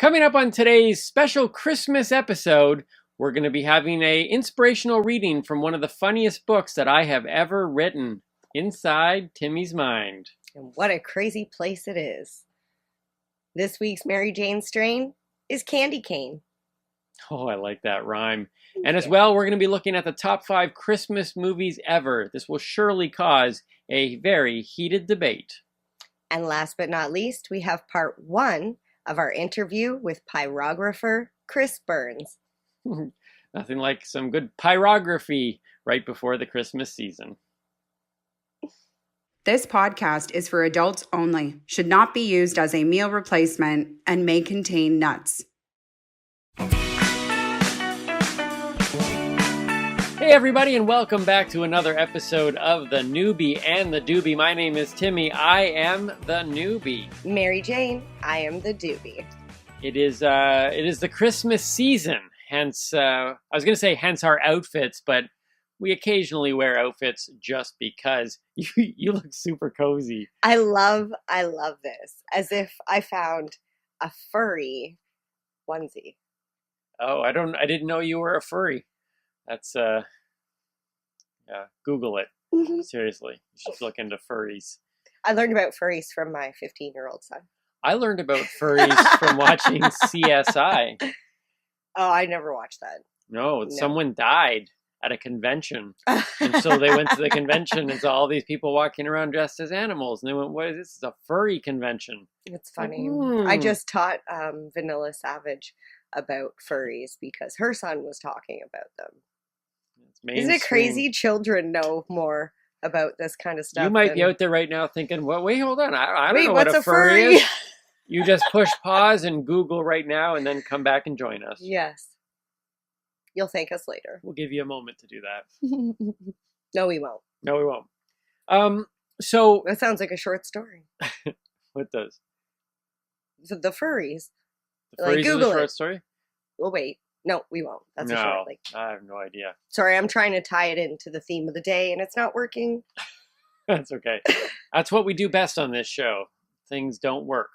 Coming up on today's special Christmas episode, we're going to be having an inspirational reading from one of the funniest books that I have ever written, Inside Timmy's Mind. And what a crazy place it is. This week's Marijane strain is candy cane. Oh, I like that rhyme. And as well, we're going to be looking at the top 5 Christmas movies ever. This will surely cause a very heated debate. And last but not least, we have part 1 of our interview with pyrographer Chris Burns. Nothing like some good pyrography right before the Christmas season. This podcast is for adults only, should not be used as a meal replacement, and may contain nuts. Hey everybody, and welcome back to another episode of the Noobie and the Doobie. My name is Timmy. I am the Noobie. Marijane, I am the Doobie. It is the Christmas season. Hence, I was going to say hence our outfits, but we occasionally wear outfits just because. You look super cozy. I love this. As if I found a furry onesie. Oh, I didn't know you were a furry. That's yeah, Google it. Seriously, you should look into furries. I learned about furries from my 15-year-old son. I learned about furries from watching CSI. Oh, I never watched that. No, someone died at a convention. And so they went to the convention and saw all these people walking around dressed as animals. And they went, what is this? It's a furry convention. It's funny. I just taught Vanilla Savage about furries because her son was talking about them. Isn't it crazy? Children know more about this kind of stuff. You might be out there right now thinking, "Well, wait, hold on. I don't know what a furry is." You just push pause and Google right now and then come back and join us. Yes. You'll thank us later. We'll give you a moment to do that. No, we won't. No, we won't. So that sounds like a short story. What does? The furries. The furries is a short story? We'll wait. No, we won't. That's a short link. I have no idea. Sorry, I'm trying to tie it into the theme of the day, and it's not working. That's okay. That's what we do best on this show. Things don't work.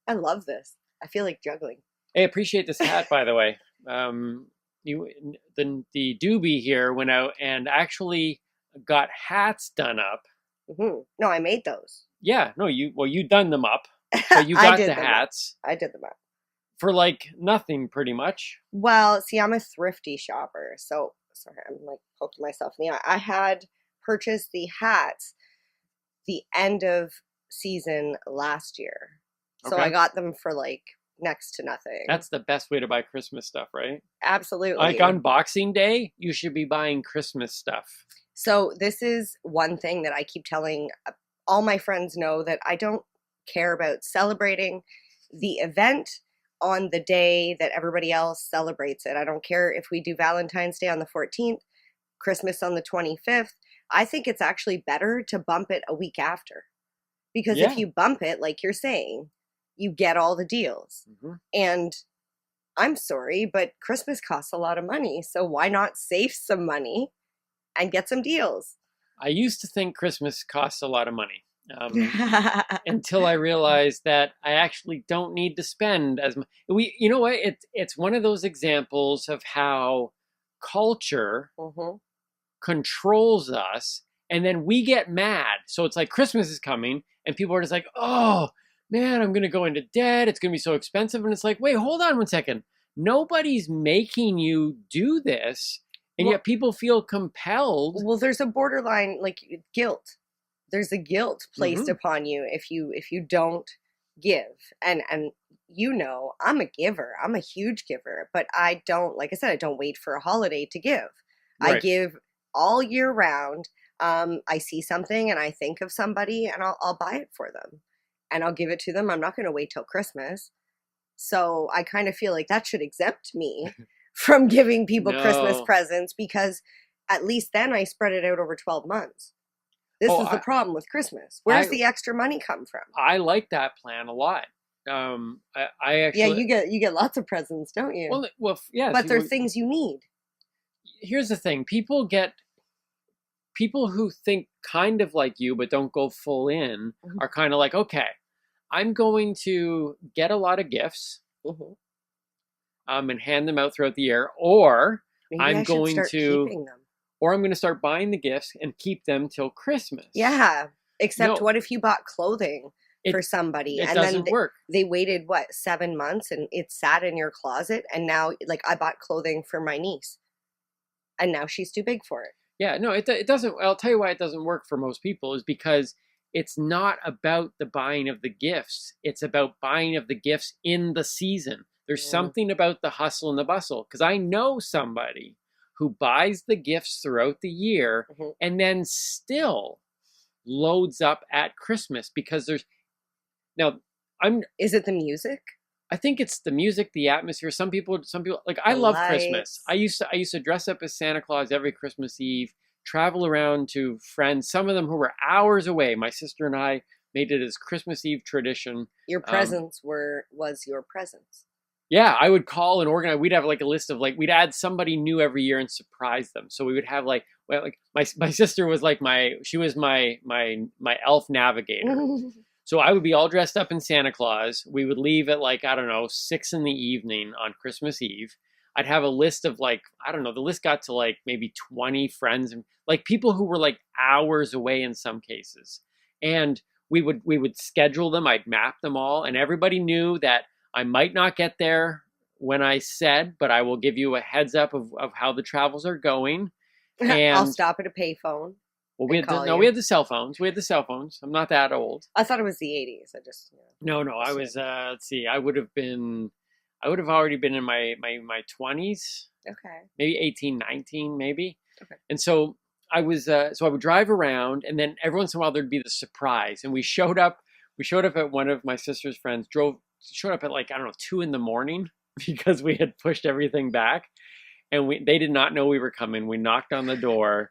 I love this. I feel like juggling. Hey, I appreciate this hat, by the way. The Doobie here went out and actually got hats done up. Mm-hmm. No, I made those. Yeah, no, you done them up, but you got the hats. I did them up. For like nothing, pretty much. Well, see, I'm a thrifty shopper, so sorry, I'm like poking myself in the eye. I had purchased the hats the end of season last year, so I got them for like next to nothing. That's the best way to buy Christmas stuff, right? Absolutely. Like on Boxing Day, you should be buying Christmas stuff. So this is one thing that I keep telling all my friends know, that I don't care about celebrating the event on the day that everybody else celebrates it. I don't care if we do Valentine's Day on the 14th, Christmas on the 25th. I think it's actually better to bump it a week after. Because if you bump it, like you're saying, you get all the deals. Mm-hmm. And I'm sorry, but Christmas costs a lot of money. So why not save some money and get some deals? I used to think Christmas costs a lot of money. Until I realized that I actually don't need to spend as much. You know what? It's one of those examples of how culture controls us, and then we get mad. So it's like Christmas is coming, and people are just like, "Oh man, I'm going to go into debt. It's going to be so expensive." And it's like, wait, hold on one second. Nobody's making you do this, and yet people feel compelled. Well, there's a borderline like guilt. There's a guilt placed upon you if you don't give. And you know, I'm a giver. I'm a huge giver. But I don't, like I said, I don't wait for a holiday to give. Right. I give all year round. I see something and I think of somebody and I'll buy it for them. And I'll give it to them. I'm not going to wait till Christmas. So I kind of feel like that should exempt me from giving people Christmas presents, because at least then I spread it out over 12 months. This is the problem with Christmas. Where's the extra money come from? I like that plan a lot. I actually you get lots of presents, don't you? Well, yes. But they're things you need. Here's the thing: people who think kind of like you but don't go full in are kind of like, okay, I'm going to get a lot of gifts, and hand them out throughout the year, or Maybe I'm I should going start to, keeping them. or I'm going to start buying the gifts and keep them till Christmas. Yeah. Except No, what if you bought clothing for somebody it and then doesn't work. they waited, what, 7 months and it sat in your closet, and now, like, I bought clothing for my niece and now she's too big for it. Yeah, no, it doesn't. I'll tell you why it doesn't work for most people is because it's not about the buying of the gifts. It's about buying of the gifts in the season. There's something about the hustle and the bustle, because I know somebody who buys the gifts throughout the year and then still loads up at Christmas because there's now Is it the music? I think it's the music, the atmosphere. Some people like I love Christmas. Lights. I used to dress up as Santa Claus every Christmas Eve, travel around to friends, some of them who were hours away. My sister and I made it as Christmas Eve tradition. Your presents was your presents. Yeah, I would call and organize. We'd have like a list of we'd add somebody new every year and surprise them. So we would have like my sister was like my elf navigator. So I would be all dressed up in Santa Claus. We would leave at 6 in the evening on Christmas Eve. I'd have a list of the list got to maybe 20 friends and people who were hours away in some cases. And we would schedule them. I'd map them all, and everybody knew that I might not get there when I said, but I will give you a heads up of how the travels are going. And I'll stop at a payphone. Well, we had the cell phones. I'm not that old. I thought it was the 80s. I just No. I was. Let's see. I would have already been in my 20s. Okay. Maybe 18, 19, maybe. Okay. And so I was. So I would drive around, and then every once in a while there'd be the surprise. And we showed up. We showed up at one of my sister's friends. Showed up at 2 in the morning because we had pushed everything back, and they did not know we were coming. We knocked on the door.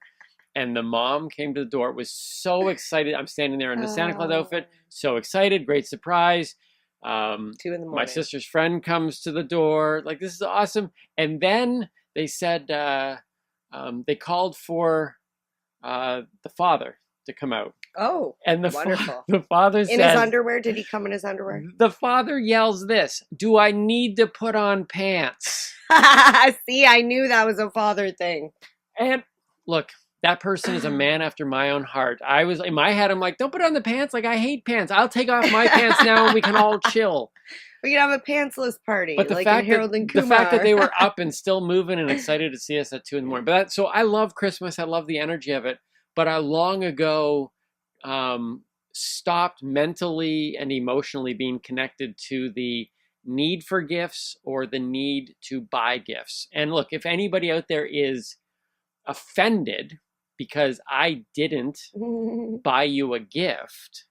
And the mom came to the door, was so excited. I'm standing there in the Santa Claus outfit, so excited, great surprise. 2 in the morning. My sister's friend comes to the door, this is awesome. And then they said, they called for the father to come out. Oh, and wonderful. The father in his underwear? Did he come in his underwear? The father yells this, "Do I need to put on pants?" See, I knew that was a father thing. And look, that person is a man after my own heart. I was in my head. I'm like, don't put on the pants. I hate pants. I'll take off my pants now, and we can all chill. We can have a pantsless party. But the fact that they were up and still moving and excited to see us at 2 in the morning. So I love Christmas. I love the energy of it. But I long ago stopped mentally and emotionally being connected to the need for gifts or the need to buy gifts. And look, if anybody out there is offended because I didn't buy you a gift,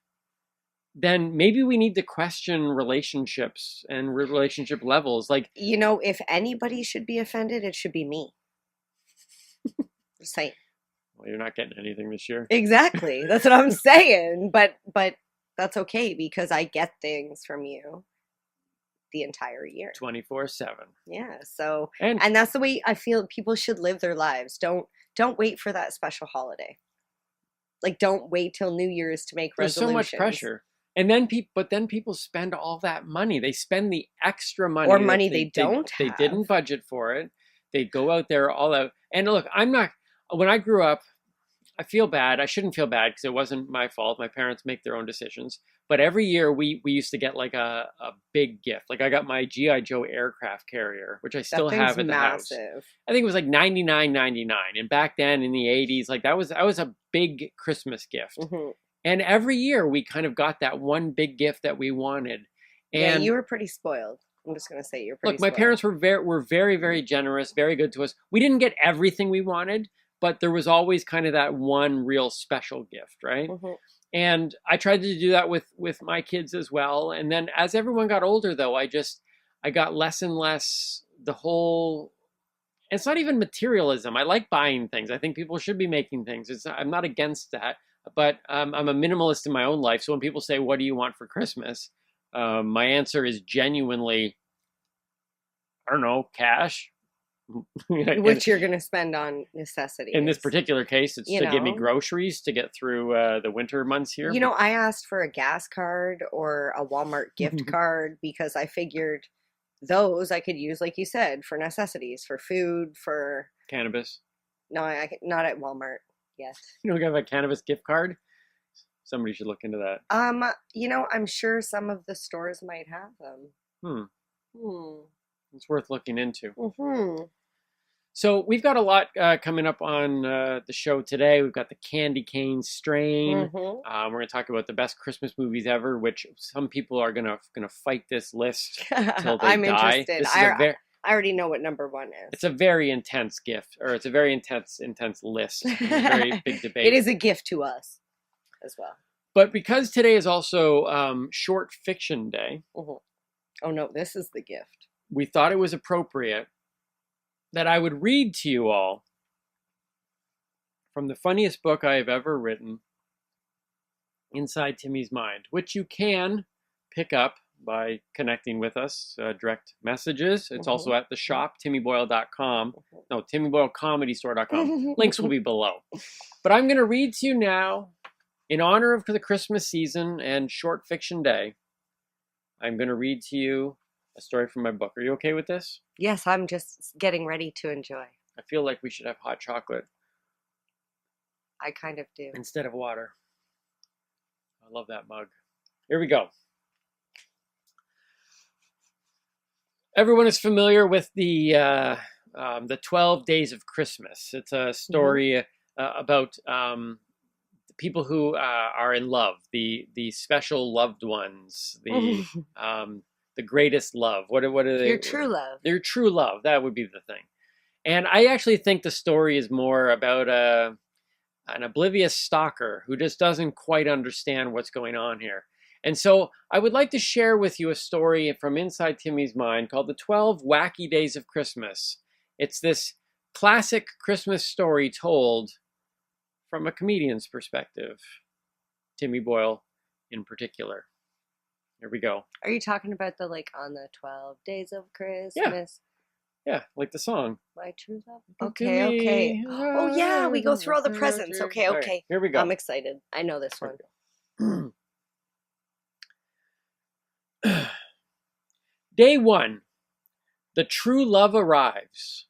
then maybe we need to question relationships and relationship levels. If anybody should be offended, it should be me. Just saying. Well, you're not getting anything this year. Exactly. That's what I'm saying. But that's okay because I get things from you the entire year. 24/7. Yeah. So, and that's the way I feel people should live their lives. Don't wait for that special holiday. Don't wait till New Year's to make resolutions. There's so much pressure. And then people spend all that money. They spend the extra money. Or money they don't have. They didn't budget for it. They go out there all out. And look, when I grew up, I feel bad. I shouldn't feel bad because it wasn't my fault. My parents make their own decisions. But every year we used to get a big gift. I got my G.I. Joe aircraft carrier, which I still have at the house. I think it was $99.99. And back then in the 80s, that was a big Christmas gift. Mm-hmm. And every year we kind of got that one big gift that we wanted. And you were pretty spoiled. I'm just going to say you're pretty spoiled. My parents were very, very generous, very good to us. We didn't get everything we wanted, but there was always kind of that one real special gift, right? Mm-hmm. And I tried to do that with my kids as well. And then as everyone got older, though, I got less and less the whole. It's not even materialism. I like buying things. I think people should be making things. I'm not against that, but I'm a minimalist in my own life. So when people say, "What do you want for Christmas?" My answer is genuinely, I don't know, cash. Which you're going to spend on necessities. In this particular case, it's to give me groceries to get through the winter months here. I asked for a gas card or a Walmart gift card because I figured those I could use, like you said, for necessities, for food, for Cannabis. no, not at Walmart yet. You don't have a cannabis gift card? Somebody should look into that. I'm sure some of the stores might have them. Hmm. It's worth looking into. Mm-hmm. So we've got a lot coming up on the show today. We've got the Candy Cane Strain. Mm-hmm. We're going to talk about the best Christmas movies ever, which some people are gonna fight this list till they I'm die. interested. I already know what number one is. It's a very intense gift, or it's a very intense list. It's a very big debate. It is a gift to us as well. But because today is also Short Fiction Day, Mm-hmm. Oh no, this is the gift. we thought it was appropriate that I would read to you all from the funniest book I have ever written, Inside Timmy's Mind, which you can pick up by connecting with us, direct messages. It's also at the shop, timmyboyle.com. No, timmyboylecomedystore.com. Links will be below. But I'm going to read to you now, in honor of the Christmas season and Short Fiction Day, I'm going to read to you a story from my book. Are you okay with this? Yes, I'm just getting ready to enjoy. I feel like we should have hot chocolate I kind of do. instead of water. I love that mug. Here we go. Everyone is familiar with the 12 Days of Christmas. It's a story about people who are in love, the special loved ones, the greatest love. What are they? Your true love. Their true love. That would be the thing. And I actually think the story is more about an oblivious stalker who just doesn't quite understand what's going on here. And so I would like to share with you a story from inside Timmy's mind called The 12 Wacky Days of Christmas. It's this classic Christmas story told from a comedian's perspective, Timmy Boyle in particular. Here we go. Are you talking about the on the 12 days of Christmas? Yeah, like the song. My true love. Okay. Oh yeah, we go through all the presents. Okay. Right, here we go. I'm excited. I know this one. Day 1. The true love arrives.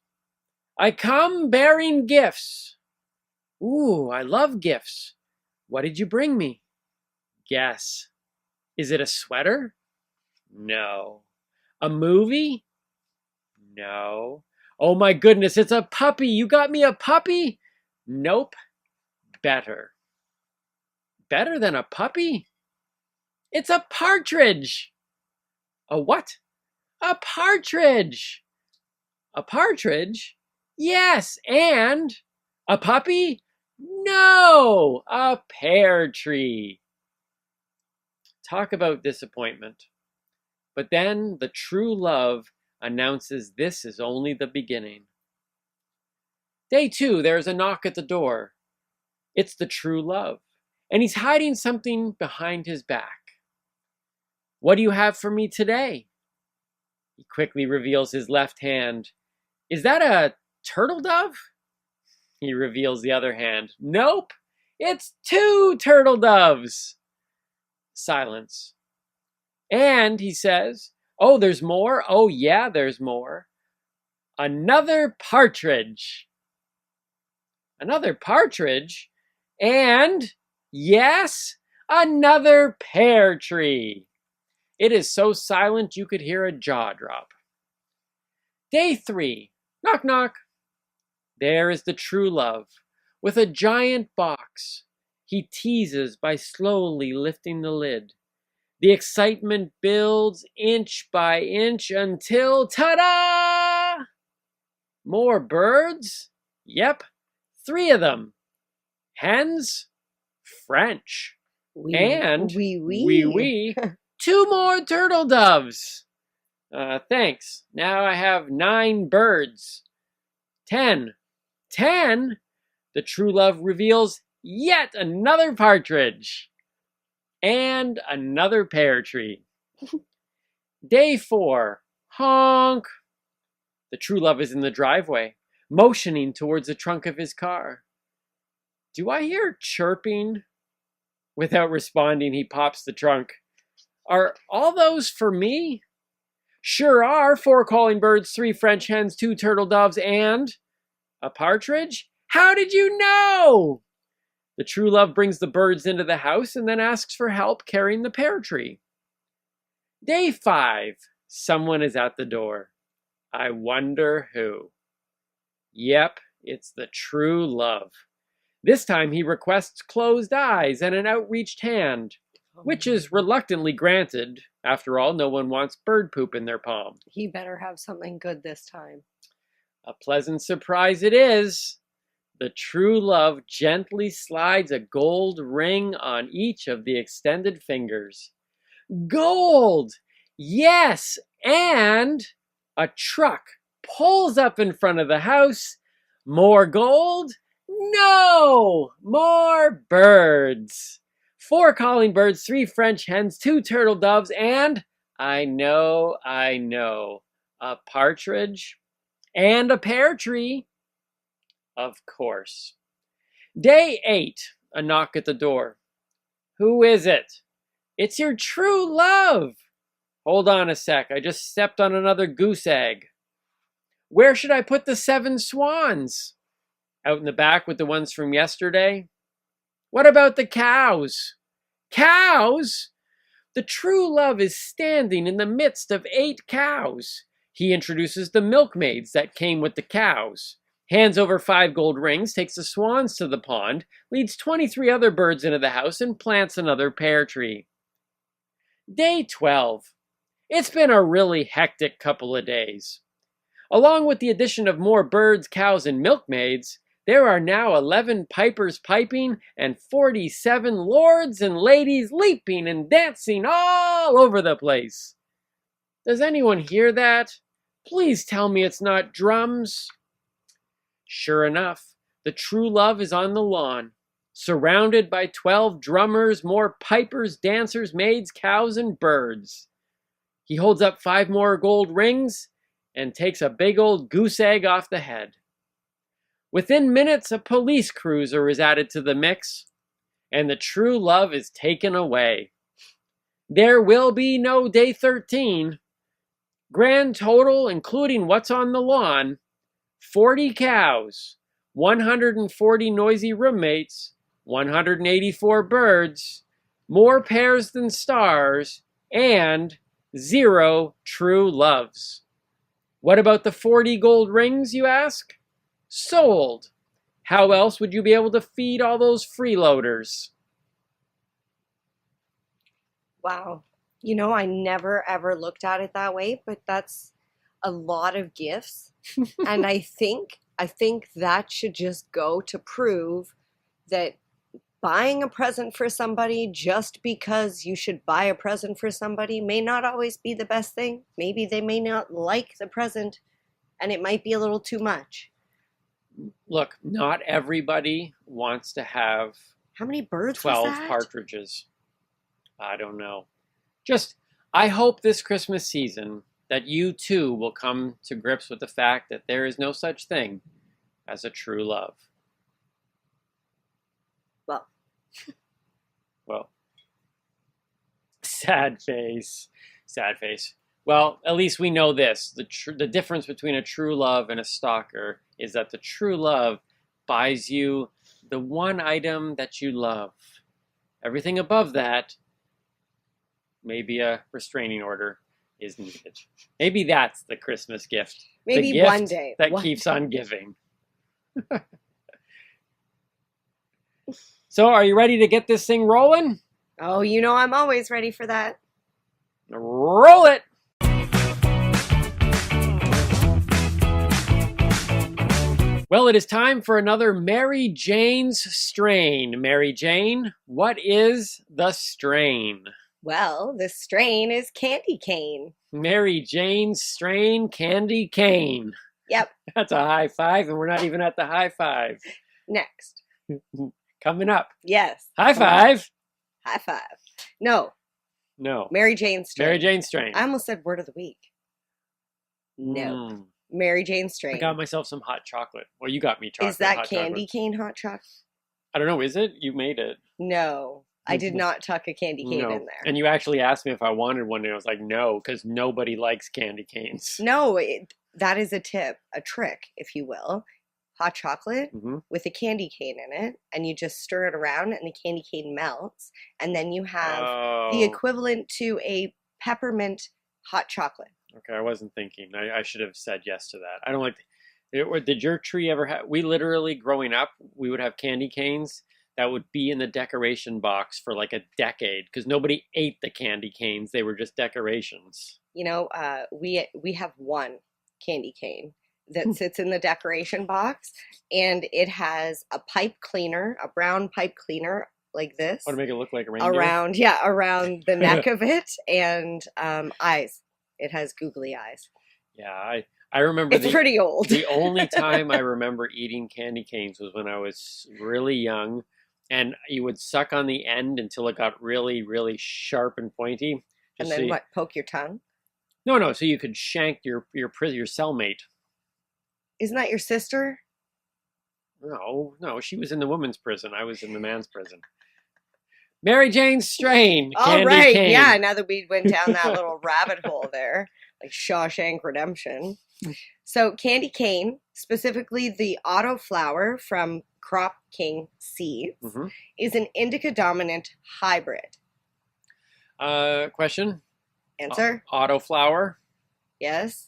I come bearing gifts. Ooh, I love gifts. What did you bring me? Guess. Is it a sweater? No. A movie? No. Oh my goodness, it's a puppy. You got me a puppy? Nope. Better. Better than a puppy? It's a partridge. A what? A partridge. A partridge? Yes, and a puppy? No, a pear tree. Talk about disappointment. But then the true love announces this is only the beginning. Day 2, there's a knock at the door. It's the true love, and he's hiding something behind his back. What do you have for me today? He quickly reveals his left hand. Is that a turtle dove? He reveals the other hand. Nope, it's 2 turtle doves. Silence. And he says, oh, there's more? Oh, yeah, there's more. Another partridge. Another partridge? And, yes, another pear tree. It is so silent you could hear a jaw drop. Day 3. Knock, knock. There is the true love, with a giant box. He teases by slowly lifting the lid. The excitement builds inch by inch until, ta-da! More birds? Yep, 3 of them. Hens? French. And, wee, 2 more turtle doves. Thanks. Now I have 9 birds. 10. 10? The true love reveals yet another partridge. And another pear tree. Day 4. Honk. The true love is in the driveway, motioning towards the trunk of his car. Do I hear chirping? Without responding, he pops the trunk. Are all those for me? Sure are 4 calling birds, 3 French hens, 2 turtle doves, and a partridge? How did you know? The true love brings the birds into the house and then asks for help carrying the pear tree. Day 5. Someone is at the door. I wonder who. Yep, it's the true love. This time he requests closed eyes and an outreached hand, which is reluctantly granted. After all, no one wants bird poop in their palm. He better have something good this time. A pleasant surprise it is. The true love gently slides a gold ring on each of the extended fingers. Gold! Yes, and a truck pulls up in front of the house. More gold? No! More birds. 4 calling birds, 3 French hens, 2 turtle doves, and I know, a partridge and a pear tree. Of course. Day 8, a knock at the door. Who is it? It's your true love. Hold on a sec, I just stepped on another goose egg. Where should I put the 7 swans? Out in the back with the ones from yesterday? What about the cows? Cows? The true love is standing in the midst of 8 cows. He introduces the milkmaids that came with the cows, hands over 5 gold rings, takes the swans to the pond, leads 23 other birds into the house, and plants another pear tree. Day 12. It's been a really hectic couple of days. Along with the addition of more birds, cows, and milkmaids, there are now 11 pipers piping and 47 lords and ladies leaping and dancing all over the place. Does anyone hear that? Please tell me it's not drums. Sure enough, the true love is on the lawn, surrounded by 12 drummers, more pipers, dancers, maids, cows, and birds. He holds up 5 more gold rings and takes a big old goose egg off the head. Within minutes, a police cruiser is added to the mix, and the true love is taken away. There will be no day 13. Grand total, including what's on the lawn, 40 cows, 140 noisy roommates, 184 birds, more pairs than stars, and 0 true loves. What about the 40 gold rings, you ask? Sold. How else would you be able to feed all those freeloaders? Wow. You know, I never ever looked at it that way, but that's a lot of gifts. And I think that should just go to prove that buying a present for somebody just because you should buy a present for somebody may not always be the best thing. Maybe they may not like the present and it might be a little too much. Look, not everybody wants to have How many birds 12 was that? partridges. I don't know. Just, I hope this Christmas season that you too will come to grips with the fact that there is no such thing as a true love. Well, sad face. Well, at least we know this. The difference between a true love and a stalker is that the true love buys you the one item that you love. Everything above that, maybe a restraining order is needed. Maybe that's the Christmas gift. Maybe the gift one day. that keeps on giving. So, are you ready to get this thing rolling? Oh, you know I'm always ready for that. Roll it! Well, it is time for another Mary Jane's strain. Mary Jane, what is the strain? Well, the strain is candy cane. Mary Jane's strain candy cane. Yep. That's a high five, and we're not even at the high five. Next. Coming up. Yes. High five. High five. No. Mary Jane's strain. Mary Jane's strain. I almost said word of the week. No. Mary Jane's strain. I got myself some hot chocolate. Well, you got me chocolate. Is that hot candy chocolate. cane hot chocolate? I don't know. Is it? You made it. No. I did not tuck a candy cane No. in there. And you actually asked me if I wanted one, and I was like, no, because nobody likes candy canes. No, that is a trick, if you will. Hot chocolate with a candy cane in it, and you just stir it around, and the candy cane melts, and then you have the equivalent to a peppermint hot chocolate. Okay, I wasn't thinking. I should have said yes to that. I don't like. Did your tree ever have? We literally, growing up, we would have candy canes that would be in the decoration box for like a decade because nobody ate the candy canes. They were just decorations. You know, we have one candy cane that sits in the decoration box, and it has a pipe cleaner, a brown pipe cleaner like this. Oh, to make it look like a reindeer? Around the neck of it, and eyes. It has googly eyes. Yeah, I remember it's pretty old. The only time I remember eating candy canes was when I was really young, and you would suck on the end until it got really, really sharp and pointy. And then what? Poke your tongue? No. So you could shank your cellmate. Isn't that your sister? No. She was in the women's prison. I was in the man's prison. Mary Jane Strain. All right. Cane. Yeah. Now that we went down that little rabbit hole there, like Shawshank Redemption. So candy cane, specifically the autoflower from Crop King seeds, is an indica dominant hybrid. Question? Answer? Autoflower? Yes.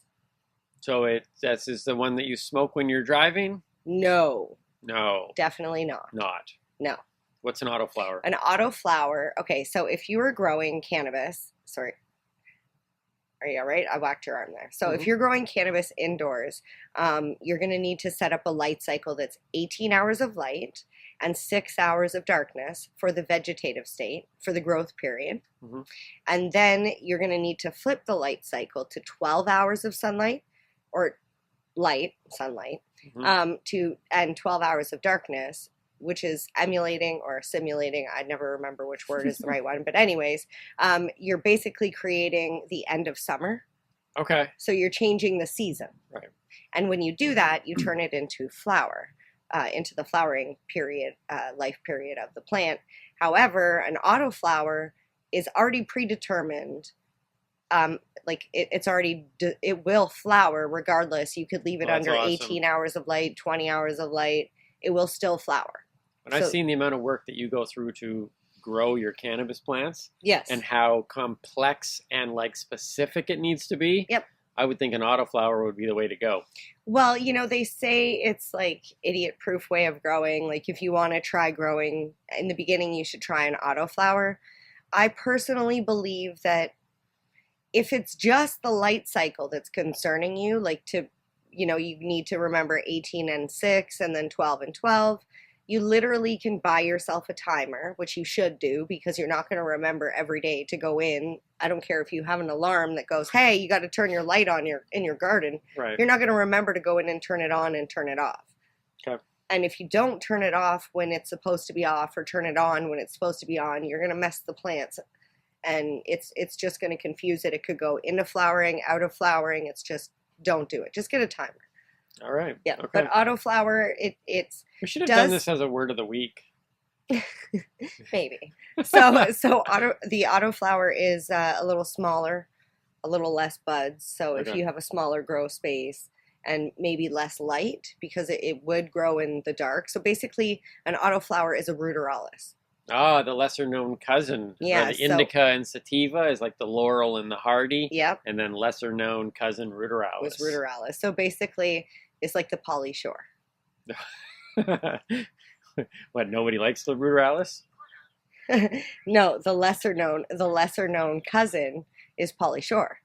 So this is the one that you smoke when you're driving? No. Definitely not. No. What's an autoflower? An autoflower. Okay, so if you were growing cannabis, sorry. Are you all right? I whacked your arm there. So if you're growing cannabis indoors, you're going to need to set up a light cycle that's 18 hours of light and 6 hours of darkness for the vegetative state, for the growth period. And then you're going to need to flip the light cycle to 12 hours of sunlight, or sunlight, and 12 hours of darkness, which is emulating or simulating. I never remember which word is the right one. But anyways, you're basically creating the end of summer. Okay. So you're changing the season. Right. And when you do that, you turn it into flower, into the flowering period, life period of the plant. However, an autoflower is already predetermined. It will flower regardless. You could leave it under awesome. 18 hours of light, 20 hours of light. It will still flower. And I've seen the amount of work that you go through to grow your cannabis plants. Yes. And how complex and specific it needs to be. Yep. I would think an autoflower would be the way to go. Well, they say it's idiot-proof way of growing. Like if you want to try growing in the beginning, you should try an autoflower. I personally believe that if it's just the light cycle that's concerning you, you need to remember 18 and 6 and then 12 and 12. You literally can buy yourself a timer, which you should do because you're not going to remember every day to go in. I don't care if you have an alarm that goes, hey, you got to turn your light on in your garden. Right. You're not going to remember to go in and turn it on and turn it off. Okay. And if you don't turn it off when it's supposed to be off or turn it on when it's supposed to be on, you're going to mess the plants. And it's just going to confuse it. It could go into flowering, out of flowering. It's just, don't do it. Just get a timer. All right. Yeah. Okay. But autoflower, it's. We should have done this as a word of the week. Maybe. The autoflower is a little smaller, a little less buds. So if you have a smaller grow space and maybe less light, because it would grow in the dark. So basically, an autoflower is a ruderalis. Ah, the lesser-known cousin. Yeah, the indica and sativa is like the laurel and the hardy. Yep. And then lesser-known cousin ruderalis. Was ruderalis. So basically, it's like the polyshore. What? Nobody likes the ruderalis? No, the lesser known cousin is polyshore.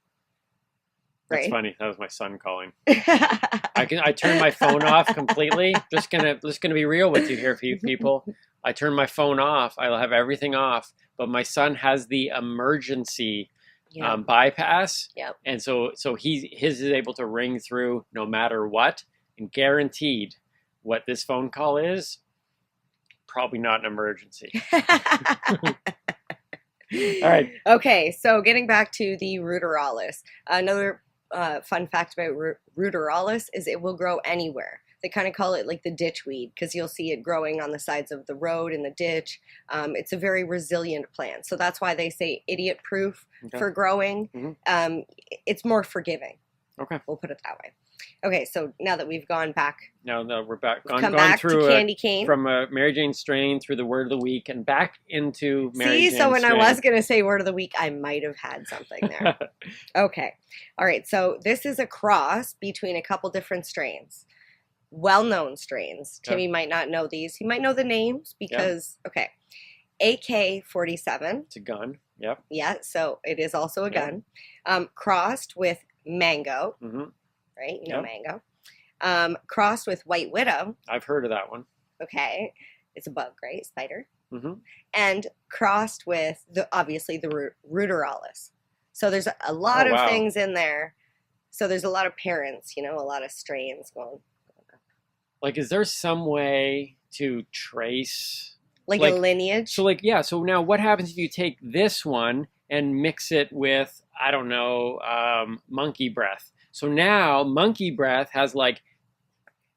Right? That's funny. That was my son calling. I turned my phone off completely. Just gonna be real with you here, people. I turn my phone off. I'll have everything off. But my son has the emergency bypass. Yep. And so his is able to ring through no matter what. And guaranteed, what this phone call is, probably not an emergency. All right. Okay, so getting back to the ruderalis. Another fun fact about ruderalis is it will grow anywhere. They kind of call it like the ditch weed because you'll see it growing on the sides of the road in the ditch. It's a very resilient plant. So that's why they say idiot proof for growing. It's more forgiving. Okay. We'll put it that way. Okay, so now that we've gone back. Now that we're back, gone back through to candy cane. From a Marijane strain through the word of the week and back into Marijane See, so when strain. I was going to say word of the week, I might have had something there. Okay. All right, so this is a cross between a couple different strains. Well-known strains. Timmy might not know these. He might know the names because, okay. AK-47. It's a gun. Yep. Yeah, so it is also a gun. Crossed with mango. Right? You know mango. Crossed with white widow. I've heard of that one. Okay. It's a bug, right? Spider. And crossed with, obviously, the ruderalis. So there's a lot of things in there. So there's a lot of parents, a lot of strains going. Like, is there some way to trace? Like a lineage? So, so now what happens if you take this one and mix it with, I don't know, monkey breath? So now monkey breath has like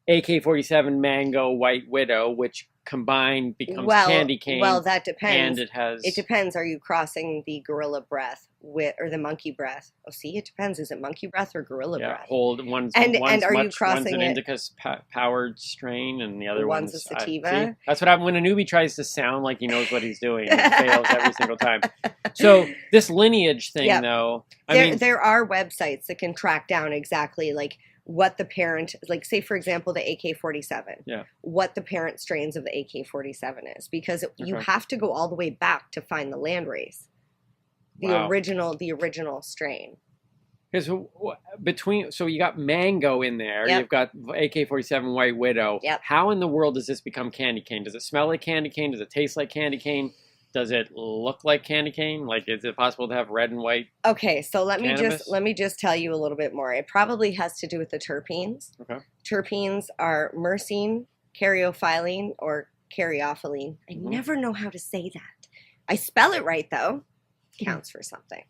AK-47 mango white widow, which combined becomes candy cane. Well, that depends. And it depends. Are you crossing the gorilla breath or the monkey breath? Oh, see, it depends. Is it monkey breath or gorilla breath? One's and are much, you crossing one's an it? indica powered strain, and the other one's a sativa. See, that's what happens when a newbie tries to sound like he knows what he's doing. It fails every single time. So this lineage thing, though, there are websites that can track down exactly like what the parent, like say for example the AK-47, what the parent strains of the AK-47 is, because you have to go all the way back to find the landrace, the original strain. Because so you got mango in there, you've got AK-47 white widow. How in the world does this become candy cane? Does it smell like candy cane? Does it taste like candy cane? Does it look like candy cane? Like, is it possible to have red and white? Okay, so let cannabis? me just tell you a little bit more. It probably has to do with the terpenes. Okay. Terpenes are myrcene, caryophyllene, or caryophyllene. I never know how to say that. I spell it right though. Counts for something.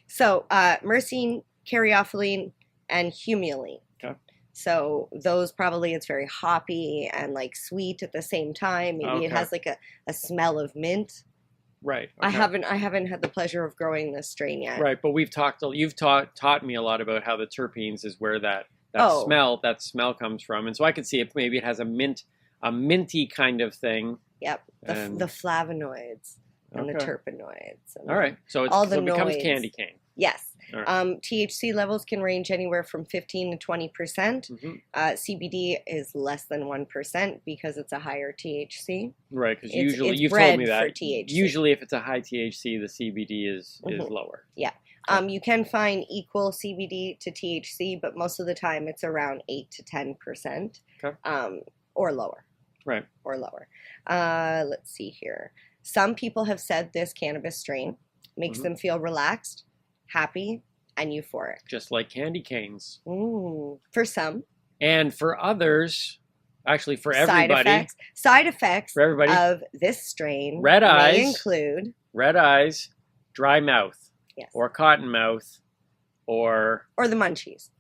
So myrcene, caryophyllene, and humulene. Okay. So those probably, it's very hoppy and like sweet at the same time. Maybe it has like a smell of mint. Right. Okay. I haven't had the pleasure of growing this strain yet. Right, but you've taught me a lot about how the terpenes is where that smell comes from, and so I could see it. Maybe it has a minty kind of thing. Yep, the flavonoids and the terpenoids. And all right, so it becomes candy cane. Yes. Right. THC levels can range anywhere from 15 to 20%. CBD is less than 1% because it's a higher THC. Right, because usually you've told me that. For THC. Usually, if it's a high THC, the CBD is lower. Yeah. You can find equal CBD to THC, but most of the time it's around 8 to 10%. Okay. Or lower. Right. Or lower. Let's see here. Some people have said this cannabis strain makes them feel relaxed, happy, and euphoric. Just like candy canes. Ooh, for some. And for others, actually for everybody. Side effects for everybody of this strain red eyes, may include red eyes, dry mouth, yes, or cotton mouth, or the munchies.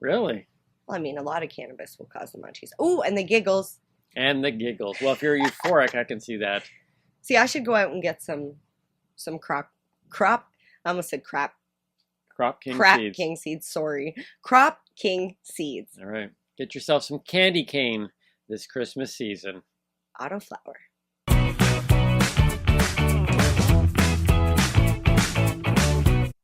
Really? Well, I mean, a lot of cannabis will cause the munchies. Ooh, and the giggles. And the giggles. Well, if you're euphoric, I can see that. See, I should go out and get some crop. I almost said crap. Crop king seeds. Sorry. Crop king seeds. All right. Get yourself some candy cane this Christmas season. Autoflower.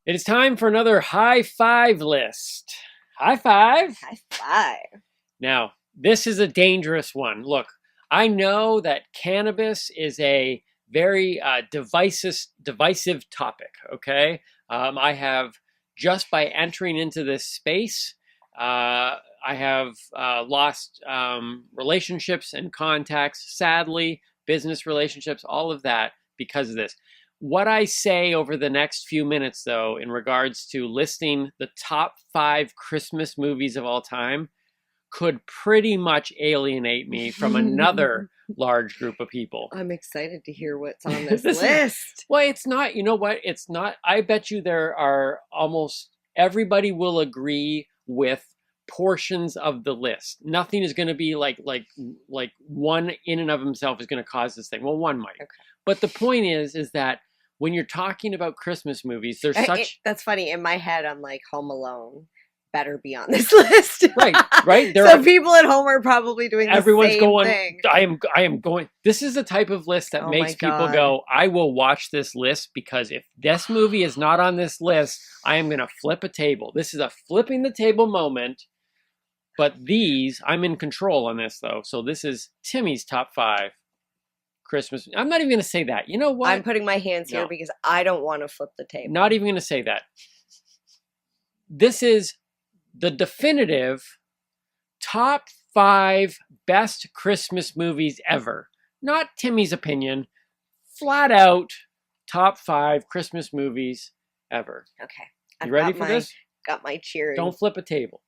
It is time for another high five list. High five. High five. Now, this is a dangerous one. Look, I know that cannabis is a very divisive topic, okay? I have, just by entering into this space, I have lost relationships and contacts, sadly, business relationships, all of that because of this. What I say over the next few minutes, though, in regards to listing the top 5 Christmas movies of all time, could pretty much alienate me from another large group of people. I'm excited to hear what's on this list. Well, it's not, you know what? It's not, I bet you there are almost, everybody will agree with portions of the list. Nothing is going to be like one in and of himself is going to cause this thing. Well, one might. Okay. But the point is that when you're talking about Christmas movies, there's such... That's funny. In my head, I'm like, Home Alone better be on this list. Right. So people at home are probably doing the everyone's same going, thing. I am going. This is the type of list that makes people go, I will watch this list, because if this movie is not on this list, I am going to flip a table. This is a flipping the table moment. But I'm in control on this, though. So this is Timmy's top 5 Christmas. I'm not even going to say that. You know what? I'm putting my hands here because I don't want to flip the table. Not even going to say that. This is the definitive top 5 best Christmas movies ever. Not Timmy's opinion. Flat out top 5 Christmas movies ever. Okay. You ready for this? Got my cheering. Don't flip a table.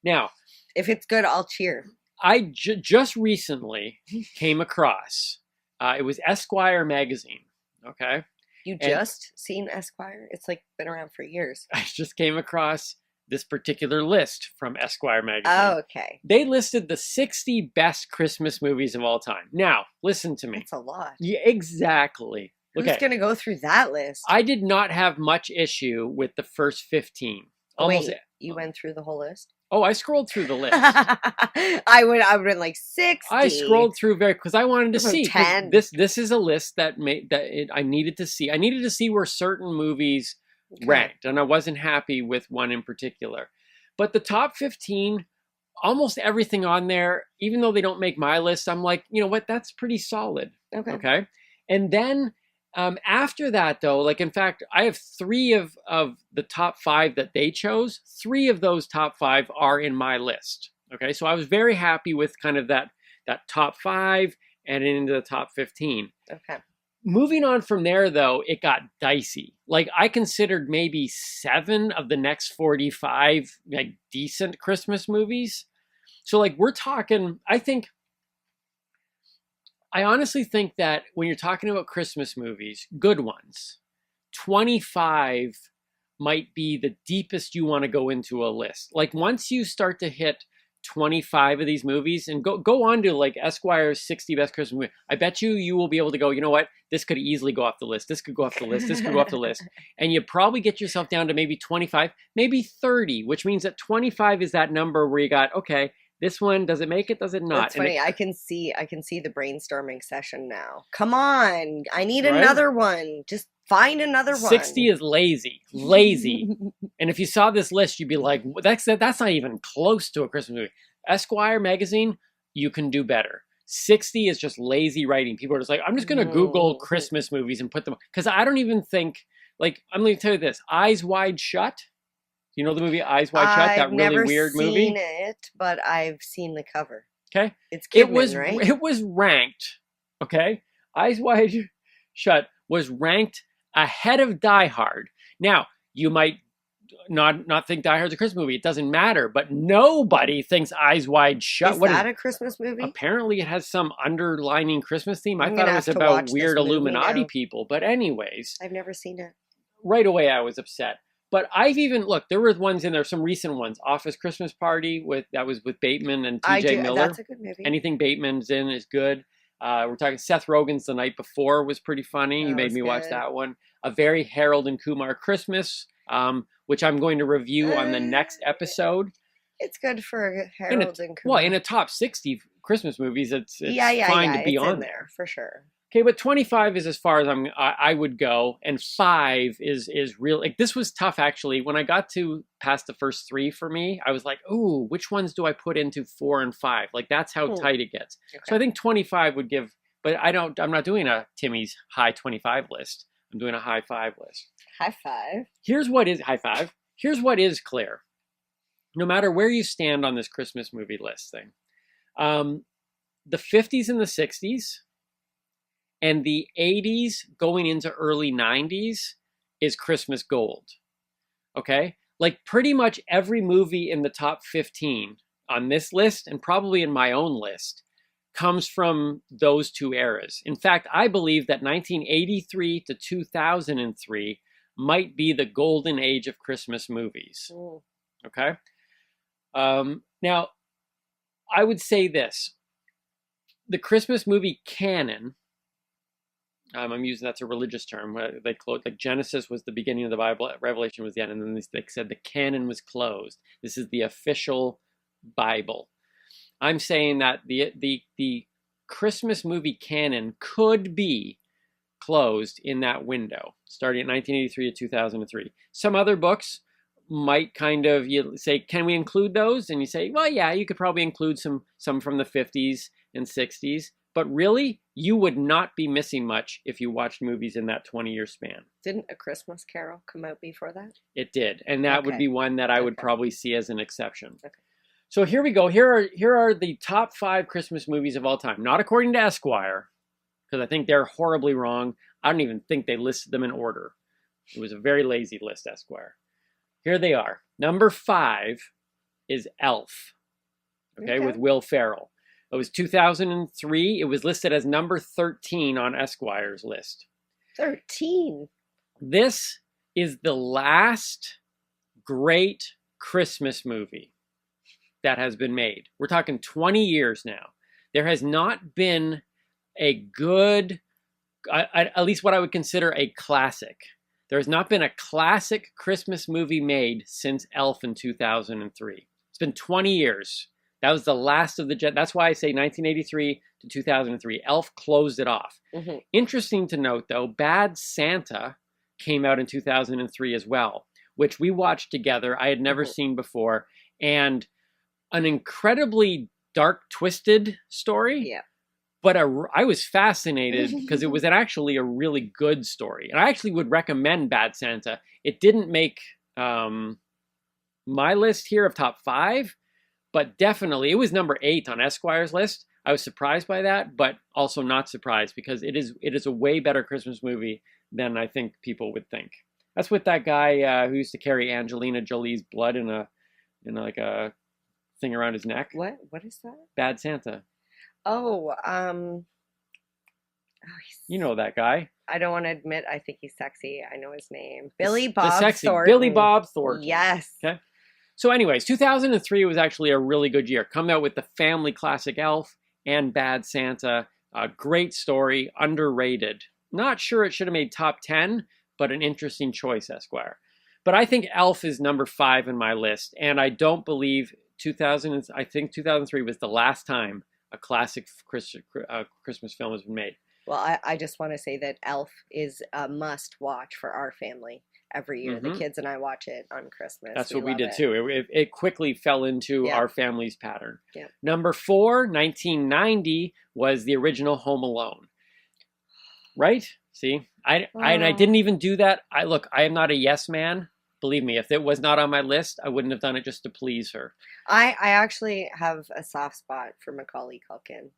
Now, if it's good, I'll cheer. I just recently came across, it was Esquire magazine. Okay. You just seen Esquire? It's like been around for years. I just came across this particular list from Esquire magazine. Oh, okay. They listed the 60 best Christmas movies of all time. Now, listen to me. That's a lot. Yeah, exactly. Who's going to go through that list? I did not have much issue with the first 15. Wait, you went through the whole list? Oh, I scrolled through the list. I would have been like 60. I scrolled through because I wanted to see. 10. This is a list that I needed to see. I needed to see where certain movies ranked, and I wasn't happy with one in particular. But the top 15, almost everything on there, even though they don't make my list, I'm like, you know what? That's pretty solid. Okay. And then after that, though, like, in fact, I have 3 of the top 5 that they chose. 3 of those top 5 are in my list. Okay. So I was very happy with kind of that top 5 and into the top 15. Okay. Moving on from there, though, it got dicey. Like, I considered maybe 7 of the next 45 like decent Christmas movies. So, like, we're talking, I honestly think that when you're talking about Christmas movies, good ones, 25 might be the deepest you want to go into a list. Like, once you start to hit 25 of these movies and go on to like Esquire's 60 best Christmas movies, I bet you will be able to go, you know what, this could easily go off the list, this could go off the list, this could go off the list, and you probably get yourself down to maybe 25, maybe 30, which means that 25 is that number where you got, okay, this one, does it make it, does it not? That's funny. I can see the brainstorming session now. Come on, I need another one. Just find another one. 60 is lazy. And if you saw this list, you'd be like, that's not even close to a Christmas movie. Esquire magazine, you can do better. 60 is just lazy writing. People are just like, I'm just going to Google Christmas movies and put them, because I don't even think, like, I'm going to tell you this, Eyes Wide Shut. You know the movie Eyes Wide Shut? That really weird movie? I've never seen it, but I've seen the cover. Okay. It's Kidman, right? It was ranked, okay? Eyes Wide Shut was ranked ahead of Die Hard. Now, you might not think Die Hard's a Christmas movie. It doesn't matter, but nobody thinks Eyes Wide Shut. Is that a Christmas movie? Apparently it has some underlining Christmas theme. I thought it was about weird Illuminati people, but anyways. I've never seen it. Right away I was upset. But I've even, look, there were ones in there, some recent ones. Office Christmas Party, that was with Bateman and TJ Miller. That's a good movie. Anything Bateman's in is good. We're talking Seth Rogen's The Night Before was pretty funny. You made me watch that one. A Very Harold and Kumar Christmas, which I'm going to review on the next episode. It's good for Harold and Kumar. Well, in a top 60 Christmas movies, it's fine to be on there. For sure. Okay, but 25 is as far as I would go, and 5 is real. Like, this was tough, actually. When I got to past the first 3 for me, I was like, ooh, which ones do I put into 4 and 5? Like, that's how tight it gets. Okay. So I think 25 would give, but I'm not doing a Timmy's high 25 list. I'm doing a high 5 list. High 5. Here's what is high 5. Here's what is clear. No matter where you stand on this Christmas movie list thing, the 50s and the 60s, and the 80s going into early 90s is Christmas gold. Okay? Like, pretty much every movie in the top 15 on this list, and probably in my own list, comes from those 2 eras. In fact, I believe that 1983 to 2003 might be the golden age of Christmas movies. Okay? Now, I would say this. The Christmas movie canon, I'm using that's a religious term. They closed, like Genesis was the beginning of the Bible, Revelation was the end, and then they said the canon was closed. This is the official Bible. I'm saying that the Christmas movie canon could be closed in that window, starting at 1983 to 2003. Some other books might kind of, you say, can we include those? And you say, well, yeah, you could probably include some from the 50s and 60s. But really, you would not be missing much if you watched movies in that 20-year span. Didn't A Christmas Carol come out before that? It did. And that would be one that I would probably see as an exception. Okay. So here we go. Here are the top 5 Christmas movies of all time. Not according to Esquire, because I think they're horribly wrong. I don't even think they listed them in order. It was a very lazy list, Esquire. Here they are. Number 5 is Elf, okay, with Will Ferrell. It was 2003. It was listed as number 13 on Esquire's list. 13? This is the last great Christmas movie that has been made. We're talking 20 years now. There has not been a good, at least what I would consider a classic. There has not been a classic Christmas movie made since Elf in 2003. It's been 20 years. That was the last of the jet. That's why I say 1983 to 2003. Elf closed it off. Mm-hmm. Interesting to note, though, Bad Santa came out in 2003 as well, which we watched together. I had never seen before. And an incredibly dark, twisted story. Yeah. But I was fascinated because it was actually a really good story. And I actually would recommend Bad Santa. It didn't make my list here of top 5. But definitely, it was number 8 on Esquire's list. I was surprised by that, but also not surprised because it is a way better Christmas movie than I think people would think. That's with that guy who used to carry Angelina Jolie's blood in a thing around his neck. What? What is that? Bad Santa. Oh, you know that guy. I don't want to admit I think he's sexy. I know his name. Billy Bob Thornton. Billy Bob Thornton. Yes. Okay. So anyways, 2003 was actually a really good year. Coming out with the family classic Elf and Bad Santa. A great story, underrated. Not sure it should have made top 10, but an interesting choice, Esquire. But I think Elf is number 5 in my list, and I don't believe I think 2003 was the last time a classic Christmas film has been made. Well, I just want to say that Elf is a must watch for our family. Every year, the kids and I watch it on Christmas. That's what we did too. It quickly fell into our family's pattern. Yeah. Number 4, 1990, was the original Home Alone. Right? See, I didn't even do that. I am not a yes man. Believe me, if it was not on my list, I wouldn't have done it just to please her. I actually have a soft spot for Macaulay Culkin.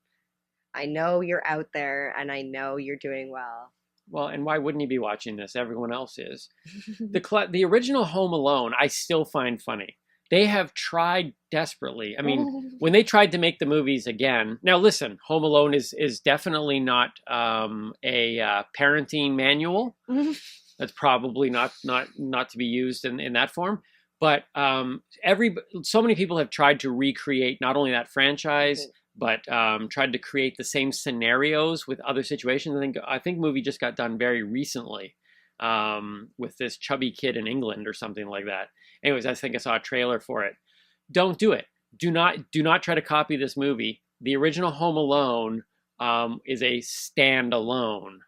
I know you're out there, and I know you're doing well. Well, and why wouldn't he be watching this? Everyone else is. The original Home Alone, I still find funny. They have tried desperately. I mean, when they tried to make the movies again. Now, listen, Home Alone is definitely not a parenting manual. That's probably not to be used in that form. But so many people have tried to recreate not only that franchise, but tried to create the same scenarios with other situations. I think movie just got done very recently with this chubby kid in England or something like that. Anyways, I think I saw a trailer for it. Don't do it. Do not try to copy this movie. The original Home Alone is a standalone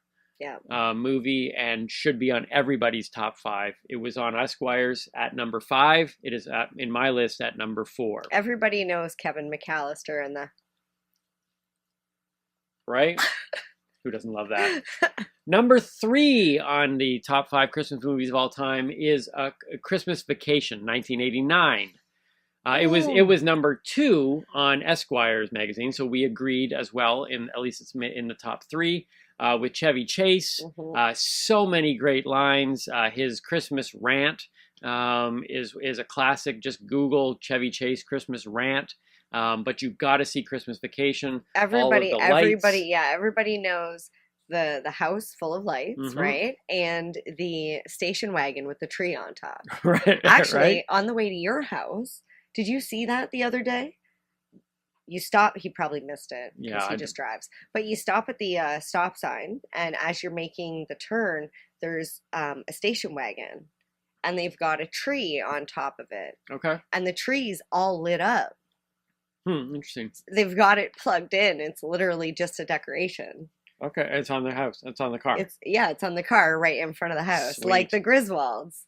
movie and should be on everybody's top 5. It was on Esquire's at number 5. It is in my list at number 4. Everybody knows Kevin McAllister and the... Right? Who doesn't love that? Number 3 on the top 5 Christmas movies of all time is A Christmas Vacation, 1989. It was number 2 on Esquire's magazine, so we agreed as well. At least it's in the top 3 with Chevy Chase. So many great lines. His Christmas rant is a classic. Just Google Chevy Chase Christmas rant. But you've got to see Christmas Vacation. Everybody knows the house full of lights, right? And the station wagon with the tree on top. Right. Actually, right? on the way to your house, Did you see that the other day? You stop, he probably missed it because Yeah, he just drives. But you stop at the stop sign, and as you're making the turn, there's a station wagon, and they've got a tree on top of it. Okay. And the tree's all lit up. Interesting. They've got it plugged in. It's literally just a decoration. Okay, it's on the house. It's on the car. It's on the car right in front of the house. Sweet. Like the Griswolds.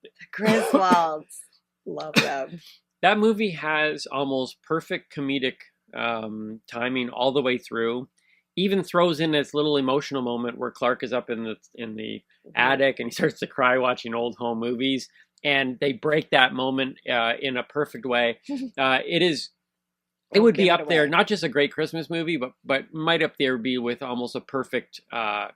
The Griswolds. Love them. That movie has almost perfect comedic timing all the way through. Even throws in this little emotional moment where Clark is up in the attic and he starts to cry watching old home movies, and they break that moment in a perfect way. It would be up there, not just a great Christmas movie, but might up there be with almost a perfect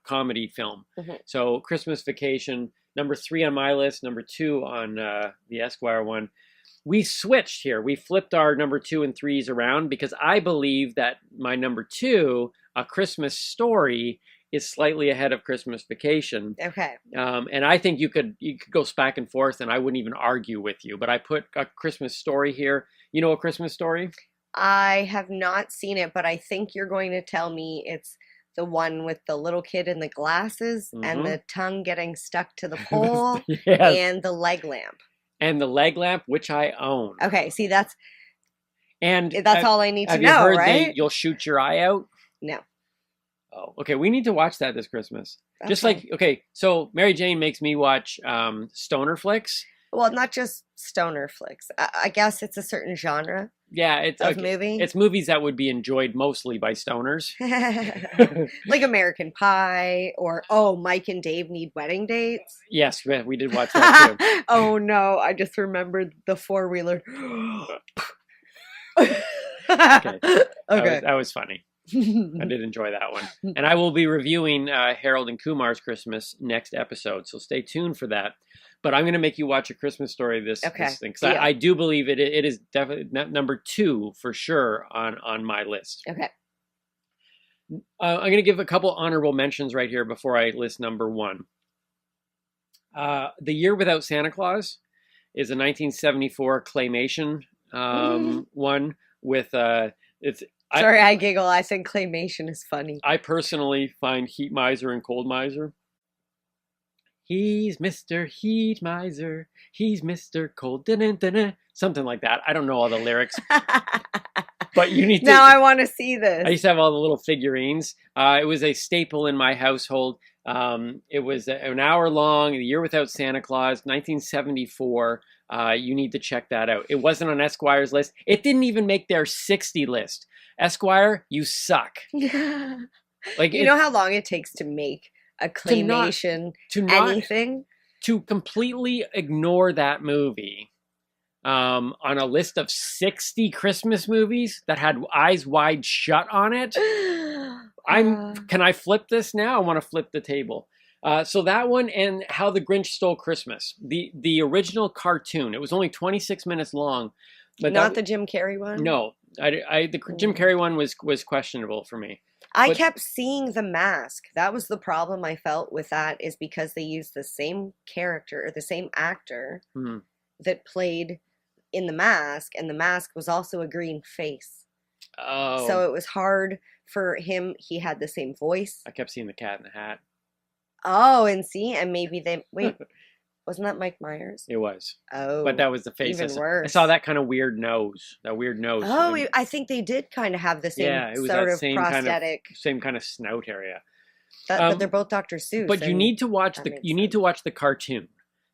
comedy film. So Christmas Vacation, number 3 on my list, number 2 on the Esquire one. We switched here. We flipped our number 2 and 3s around because I believe that my number 2, A Christmas Story, is slightly ahead of Christmas Vacation. Okay. And I think you could go back and forth, and I wouldn't even argue with you. But I put A Christmas Story here. You know A Christmas Story? I have not seen it, but I think you're going to tell me it's the one with the little kid in the glasses and the tongue getting stuck to the pole and the leg lamp. And the leg lamp, which I own. Okay, see, that's all I need to know, have you heard right? you'll shoot your eye out? No. Oh, okay. We need to watch that this Christmas. Okay. Just like, okay, so Marijane makes me watch stoner flicks. Well, not just stoner flicks. I guess it's a certain genre. Yeah, it's movie. It's movies that would be enjoyed mostly by stoners. Like American Pie or Mike and Dave Need Wedding Dates. Yes, we did watch that too. Oh no, I just remembered the four-wheeler. Okay. That was funny. I did enjoy that one. And I will be reviewing Harold and Kumar's Christmas next episode, so stay tuned for that. But I'm going to make you watch A Christmas Story this thing. Because I do believe it is definitely number 2 for sure on my list. Okay. I'm going to give a couple honorable mentions right here before I list number 1. The Year Without Santa Claus is a 1974 claymation one with Sorry, I giggle. I think claymation is funny. I personally find Heat Miser and Cold Miser. He's Mr. Heat Miser. He's Mr. Cold. Something like that. I don't know all the lyrics. But you need to. Now I want to see this. I used to have all the little figurines. It was a staple in my household. It was an hour long, The Year Without Santa Claus, 1974. You need to check that out. It wasn't on Esquire's list. It didn't even make their 60 list. Esquire, you suck. Like, you know how long it takes to make a claymation anything? To completely ignore that movie on a list of 60 Christmas movies that had Eyes Wide Shut on it. Can I flip this now? I want to flip the table. So that one and How the Grinch Stole Christmas. The original cartoon. It was only 26 minutes long. But not the Jim Carrey one? No. The Jim Carrey one was questionable for me. I kept seeing The Mask. That was the problem I felt with that, is because they used the same character or the same actor that played in The Mask, and The Mask was also a green face. Oh. So it was hard for him. He had the same voice. I kept seeing the Cat in the Hat. Oh, and maybe wait, wasn't that Mike Myers? It was. Oh. But that was the face. Even worse. I saw that kind of weird nose. Oh, I think they did kind of have the same sort of prosthetic. Same kind of snout area. But they're both Dr. Seuss. But you need to watch the cartoon.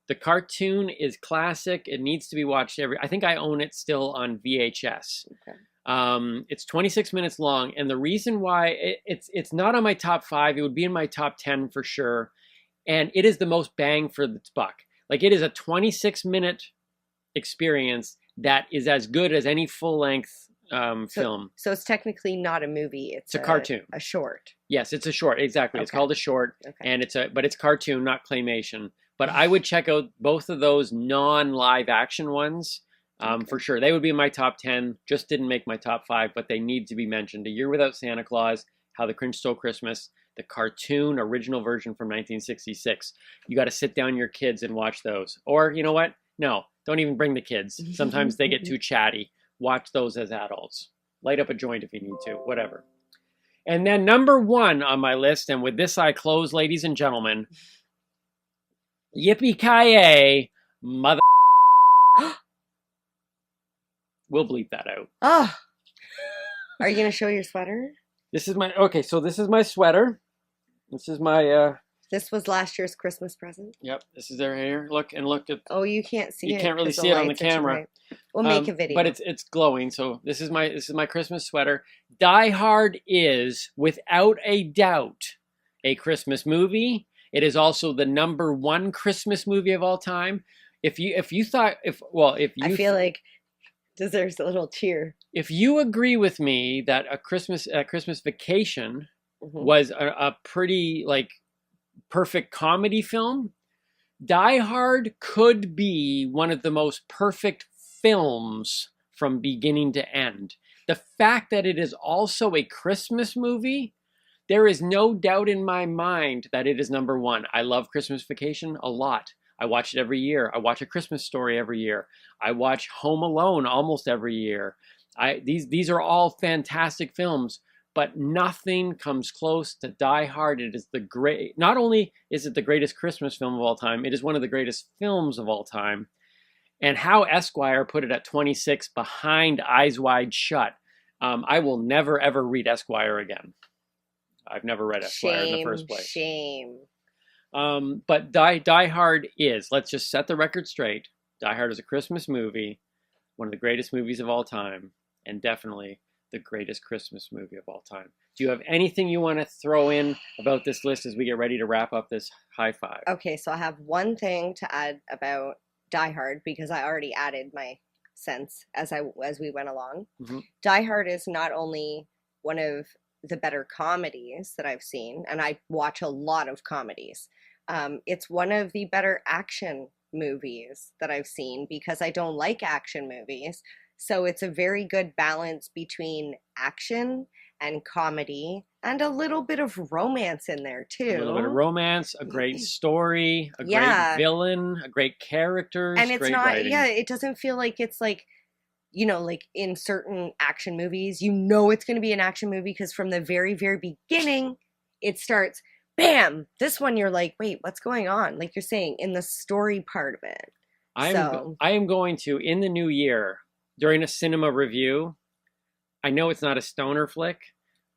The cartoon is classic. It needs to be watched I think I own it still on VHS. Okay. It's 26 minutes long, and the reason why it's not on my top 5, it would be in my top 10 for sure, and it is the most bang for its buck. Like, it is a 26-minute experience that is as good as any full-length film. So it's technically not a movie. It's a cartoon. A short. Yes, it's a short. Exactly. Okay. It's called a short, and but it's cartoon, not claymation. But I would check out both of those non-live action ones for sure. They would be in my top 10. Just didn't make my top 5, but they need to be mentioned. A Year Without Santa Claus, How the Grinch Stole Christmas, the cartoon original version from 1966. You got to sit down your kids and watch those. Or, you know what? No, Don't even bring the kids. Sometimes they get too chatty. Watch those as adults. Light up a joint if you need to, whatever. And then number 1 on my list, and with this I close, ladies and gentlemen, Yippee-ki-yay, mother... We'll bleep that out. Oh, are you going to show your sweater? This is my... Okay, so this is my sweater. This is my... This was last year's Christmas present. Yep, this is their hair. Look at... Oh, you can't see it. You can't really see it on the camera. We'll make a video. But it's glowing. So this is my Christmas sweater. Die Hard is, without a doubt, a Christmas movie. It is also the number 1 Christmas movie of all time. I feel like deserves a little cheer. If you agree with me that a Christmas Vacation was a pretty perfect comedy film, Die Hard could be one of the most perfect films from beginning to end. The fact that it is also a Christmas movie, there is no doubt in my mind that it is number 1. I love Christmas Vacation a lot. I watch it every year. I watch A Christmas Story every year. I watch Home Alone almost every year. These are all fantastic films, but nothing comes close to Die Hard. It is not only is it the greatest Christmas film of all time, it is one of the greatest films of all time. And how Esquire put it at 26 behind Eyes Wide Shut. I will never, ever read Esquire again. I've never read Esquire in the first place. Shame. But Die Hard is, let's just set the record straight. Die Hard is a Christmas movie, one of the greatest movies of all time, and definitely the greatest Christmas movie of all time. Do you have anything you want to throw in about this list as we get ready to wrap up this high five? Okay, so I have one thing to add about Die Hard because I already added my sense as we went along. Die Hard is not only one of the better comedies that I've seen, and I watch a lot of comedies. It's one of the better action movies that I've seen because I don't like action movies. So it's a very good balance between action and comedy and a little bit of romance in there too. A little bit of romance, a great story, a great villain, a great characters, and it's great not writing. It doesn't feel like it's like, you know, like in certain action movies, you know it's going to be an action movie because from the very, very beginning, it starts, bam! This one you're like, wait, what's going on? Like you're saying, in the story part of it. I am going to, in the new year, during a cinema review, I know it's not a stoner flick,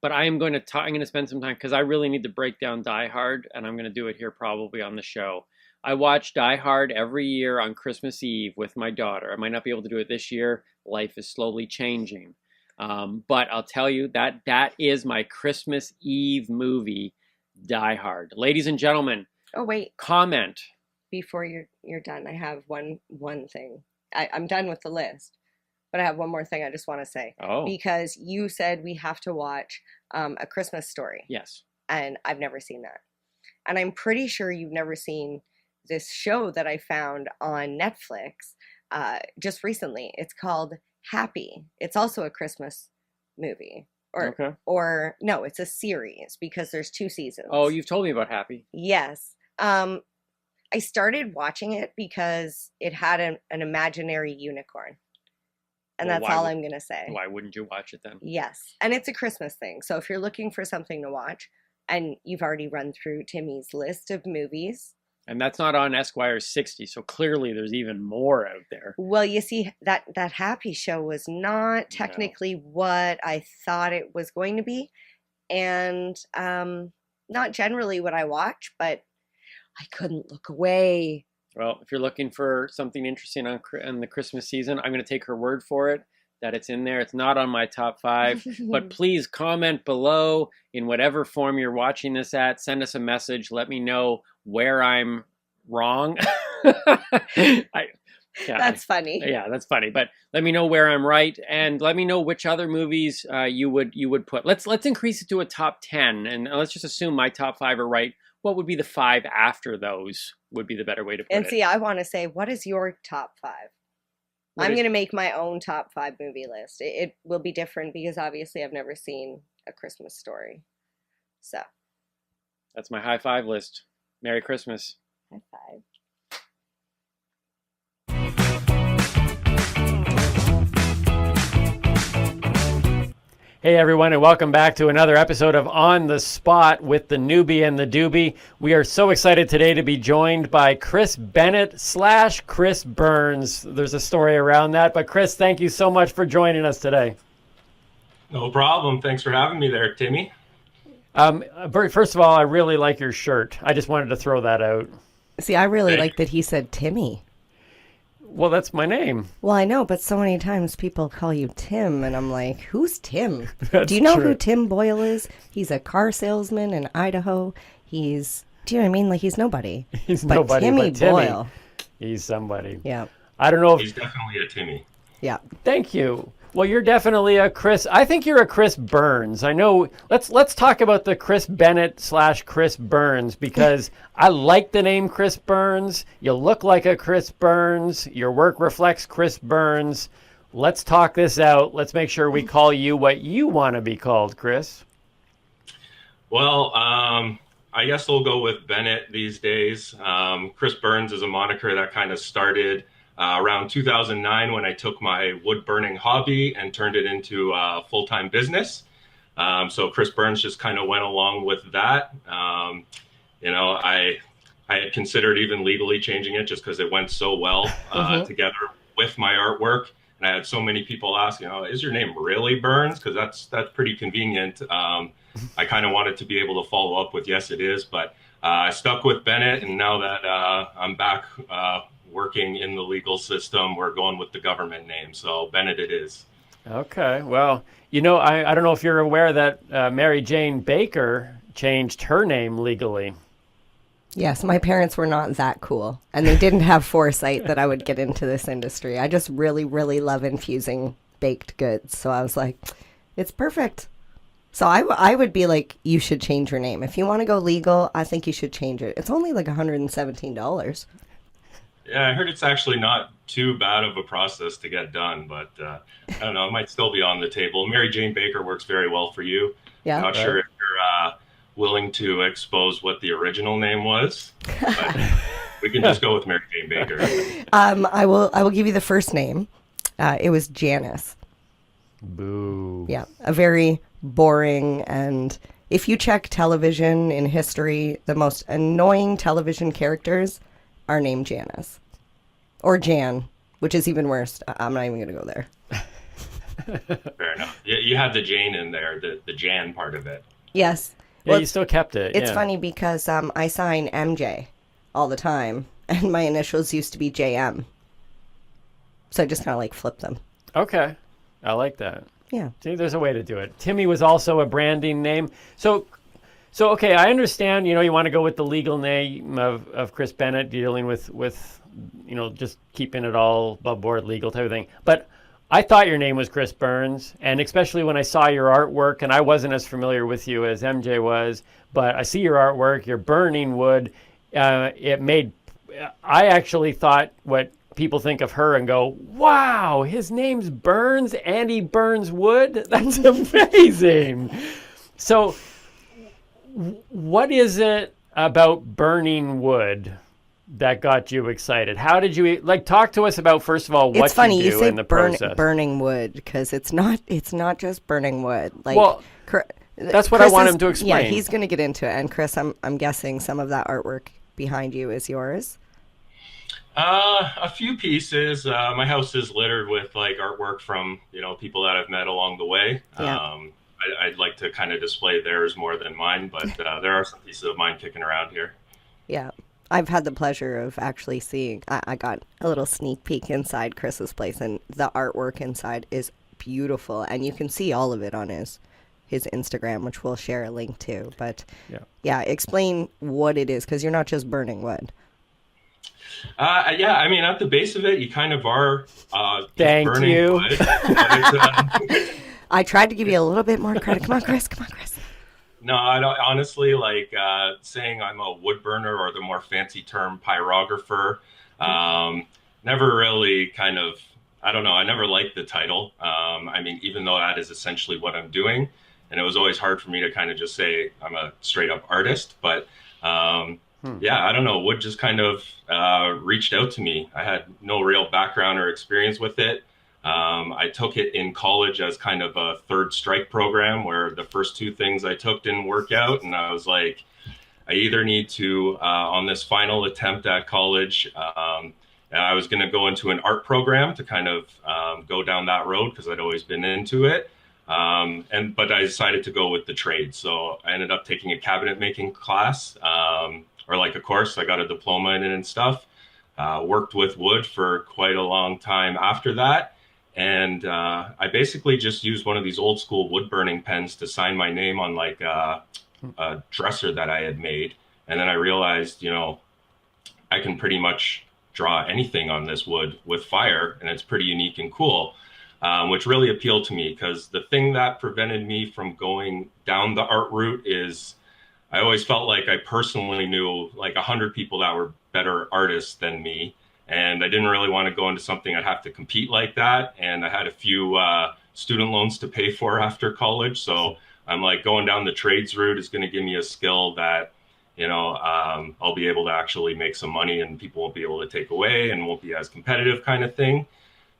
but I'm going to spend some time, because I really need to break down Die Hard, and I'm going to do it here probably on the show. I watch Die Hard every year on Christmas Eve with my daughter. I might not be able to do it this year. Life is slowly changing. But I'll tell you that is my Christmas Eve movie, Die Hard. Ladies and gentlemen. Oh, wait. Comment. Before you're done, I have one thing. I'm done with the list. But I have one more thing I just want to say. Oh. Because you said we have to watch A Christmas Story. Yes. And I've never seen that. And I'm pretty sure you've never seen this show that I found on Netflix just recently. It's called Happy. It's also a Christmas movie. Or no, it's a series because there's 2 seasons. Oh, you've told me about Happy. Yes. I started watching it because it had an imaginary unicorn. And that's all I'm going to say. Why wouldn't you watch it then? Yes. And it's a Christmas thing. So if you're looking for something to watch, and you've already run through Timmy's list of movies. And that's not on Esquire's 60, so clearly there's even more out there. Well, you see, that Happy show was not technically what I thought it was going to be. And not generally what I watch, but I couldn't look away. Well, if you're looking for something interesting on the Christmas season, I'm going to take her word for it that it's in there. It's not on my top 5, but please comment below in whatever form you're watching this at. Send us a message. Let me know where I'm wrong. That's funny. Yeah, that's funny. But let me know where I'm right, and let me know which other movies you would put. Let's increase it to a top 10, and let's just assume my top 5 are right. What would be the 5 after those would be the better way to put it. And see, I want to say, what is your top 5? I'm going to make my own top 5 movie list. It will be different because obviously I've never seen A Christmas Story. So. That's my high 5 list. Merry Christmas. High 5. Hey everyone, and welcome back to another episode of On the Spot with the Noobie and the Doobie. We are so excited today to be joined by Chris Bennett / Chris Burns. There's a story around that, but Chris, thank you so much for joining us today. No problem. Thanks for having me there, Timmy. First of all, I really like your shirt. I just wanted to throw that out. See, I really like that he said Timmy. Well, that's my name. Well, I know, but so many times people call you Tim, and I'm like, who's Tim? That's Do you know true. who Tim Boyle is? He's a car salesman in Idaho. Do you know what I mean? Like, he's nobody. He's but nobody, Timmy but Timmy. Boyle. He's somebody. Yeah. I don't know if... He's definitely a Timmy. Yeah. Thank you. Well, you're definitely a Chris. I think you're a Chris Burns. I know. Let's talk about the Chris Bennett / Chris Burns, because I like the name Chris Burns. You look like a Chris Burns. Your work reflects Chris Burns. Let's talk this out. Let's make sure we call you what you want to be called, Chris. Well, I guess we'll go with Bennett these days. Chris Burns is a moniker that kind of started around 2009 when I took my wood burning hobby and turned it into a full-time business. So Chris Burns just kind of went along with that. I had considered even legally changing it just because it went so well together with my artwork. And I had so many people ask, is your name really Burns? Because that's pretty convenient. I kind of wanted to be able to follow up with, yes, it is. But I stuck with Bennett. And now that I'm back working in the legal system, we're going with the government name. So Bennett it is. Okay. Well, I don't know if you're aware that Marijane Baker changed her name legally. Yes, my parents were not that cool, and they didn't have foresight that I would get into this industry. I just really, really love infusing baked goods. So I was like, it's perfect. So I would be like, you should change your name. If you want to go legal, I think you should change it. It's only like $117. Yeah, I heard it's actually not too bad of a process to get done, but I don't know, it might still be on the table. Marijane Baker works very well for you. Yeah. I'm not sure if you're willing to expose what the original name was, but we can just go with Marijane Baker. I will give you the first name. It was Janice. Boo. Yeah, a very boring, and if you check television in history, the most annoying television characters are named Janice. Or Jan, which is even worse. I'm not even going to go there. Fair enough. You had the Jane in there, the Jan part of it. Yes. Yeah, Well, you still kept it. It's yeah. funny because I sign MJ all the time, and my initials used to be JM. So I just kind of like flip them. Okay. I like that. Yeah. See, there's a way to do it. Timmy was also a branding name. So okay, I understand, you want to go with the legal name of Chris Bennett, dealing with just keeping it all above board legal type of thing. But I thought your name was Chris Burns, and especially when I saw your artwork, and I wasn't as familiar with you as MJ was, but I see your artwork, you're burning wood. I actually thought what people think of her and go, wow, his name's Burns and he burns wood? That's amazing. So what is it about burning wood that got you excited? How did you talk to us about, first of all, what It's funny you you do say in the process? burning wood, because it's not just burning wood. That's what I want him to explain. Yeah, he's going to get into it. And Chris, I'm guessing some of that artwork behind you is yours. A few pieces. My house is littered with artwork from people that I've met along the way. Yeah. I'd like to kind of display theirs more than mine, but there are some pieces of mine kicking around here. Yeah. I've had the pleasure of actually seeing, I got a little sneak peek inside Chris's place, and the artwork inside is beautiful, and you can see all of it on his Instagram, which we'll share a link to. But yeah, explain what it is, because you're not just burning wood. Yeah, I mean, at the base of it, you kind of are Thank burning you. wood. But I tried to give you a little bit more credit. Come on, Chris. no, I don't, honestly, saying I'm a wood burner, or the more fancy term pyrographer, never really I don't know, I never liked the title. I mean, even though that is essentially what I'm doing, and it was always hard for me to kind of just say I'm a straight up artist, but yeah, I don't know, wood just kind of reached out to me. I had no real background or experience with it. I took it in college as kind of a third strike program where the first two things I took didn't work out. And I was like, I either need to, on this final attempt at college, I was going to go into an art program to kind of go down that road because I'd always been into it. But I decided to go with the trade. So I ended up taking a cabinet making class, or like a course. I got a diploma in it and stuff. Worked with wood for quite a long time after that. And I basically just used one of these old school wood burning pens to sign my name on like a dresser that I had made. And then I realized, you know, I can pretty much draw anything on this wood with fire, and it's pretty unique and cool, which really appealed to me because the thing that prevented me from going down the art route is I always felt like I personally knew like 100 people that were better artists than me. And I didn't really want to go into something I'd have to compete like that. And I had a few student loans to pay for after college. So I'm like, going down the trades route is going to give me a skill that, you know, I'll be able to actually make some money and people won't be able to take away and won't be as competitive kind of thing.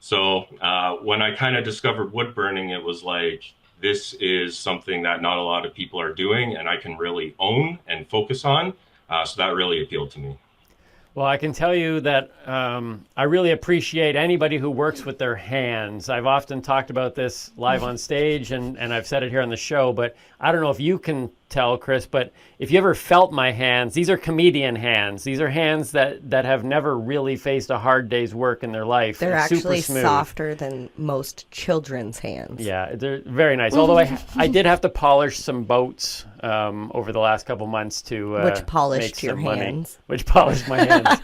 So when I kind of discovered wood burning, it was like, this is something that not a lot of people are doing and I can really own and focus on. So that really appealed to me. Well, I can tell you that I really appreciate anybody who works with their hands. I've often talked about this live on stage, and I've said it here on the show, but I don't know if you can tell, Chris, but if you ever felt my hands, these are comedian hands. These are hands that have never really faced a hard day's work in their life. They're It's actually super smooth. Softer than most children's hands. Yeah, they're very nice. Although I did have to polish some boats over the last couple months to Which polished make your some money. hands. Which polished my hands.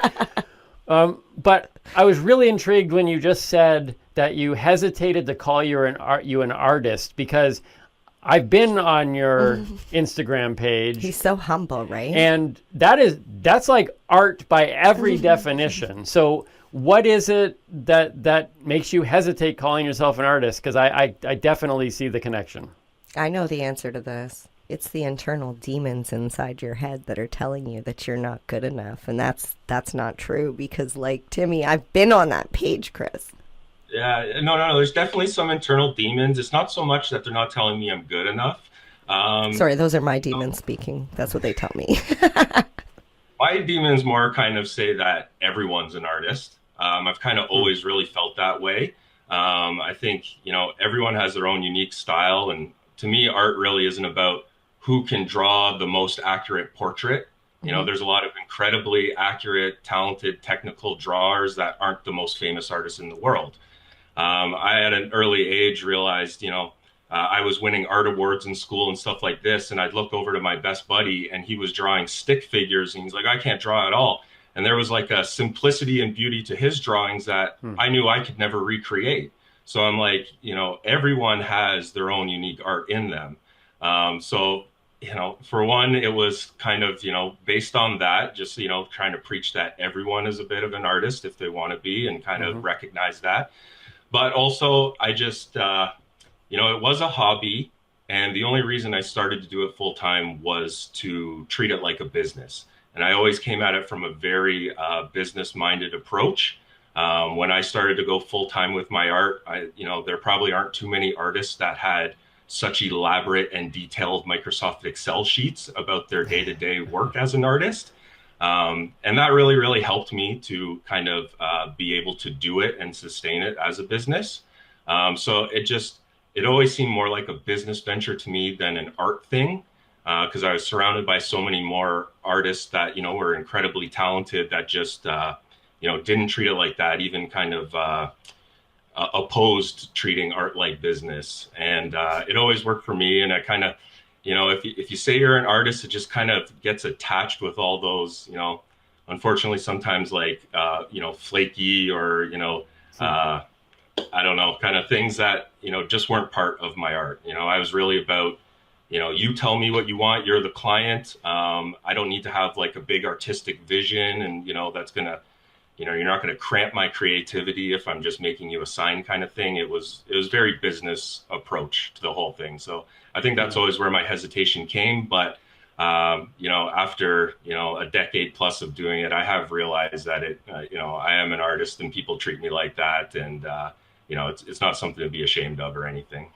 But I was really intrigued when you just said that you hesitated to call you an artist, because I've been on your Instagram page. He's so humble, right? And that's like art by every definition. So what is it that makes you hesitate calling yourself an artist? Because I definitely see the connection. I know the answer to this. It's the internal demons inside your head that are telling you that you're not good enough. And that's not true, because like Timmy, I've been on that page, Chris. Yeah, no. There's definitely some internal demons. It's not so much that they're not telling me I'm good enough. Sorry, those are my demons speaking. That's what they tell me. My demons more kind of say that everyone's an artist. I've kind of always really felt that way. I think, you know, everyone has their own unique style. And to me, art really isn't about who can draw the most accurate portrait. You know, there's a lot of incredibly accurate, talented, technical drawers that aren't the most famous artists in the world. I, at an early age, realized, you know, I was winning art awards in school and stuff like this. And I'd look over to my best buddy and he was drawing stick figures. And he's like, I can't draw at all. And there was like a simplicity and beauty to his drawings that I knew I could never recreate. So I'm like, you know, everyone has their own unique art in them. So, you know, for one, it was kind of, you know, based on that, just, you know, trying to preach that everyone is a bit of an artist if they want to be, and kind of recognize that. But also, I just, you know, it was a hobby. And the only reason I started to do it full time was to treat it like a business. And I always came at it from a very business minded approach. When I started to go full time with my art, you know, there probably aren't too many artists that had such elaborate and detailed Microsoft Excel sheets about their day-to-day work as an artist. And that really, really helped me to kind of be able to do it and sustain it as a business. So it always seemed more like a business venture to me than an art thing, because I was surrounded by so many more artists that, you know, were incredibly talented that just, you know, didn't treat it like that, even kind of opposed treating art like business. And it always worked for me. And I kind of, you know, if you say you're an artist, it just kind of gets attached with all those, you know, unfortunately sometimes like, you know, flaky or, you know, I don't know, kind of things that, you know, just weren't part of my art. You know, I was really about, you know, you tell me what you want, you're the client. I don't need to have like a big artistic vision and, you know, that's going to, you know, you're not going to cramp my creativity if I'm just making you a sign kind of thing. It was very business approach to the whole thing. So I think that's always where my hesitation came. But, you know, after, you know, a decade plus of doing it, I have realized that you know, I am an artist and people treat me like that. And, it's not something to be ashamed of or anything.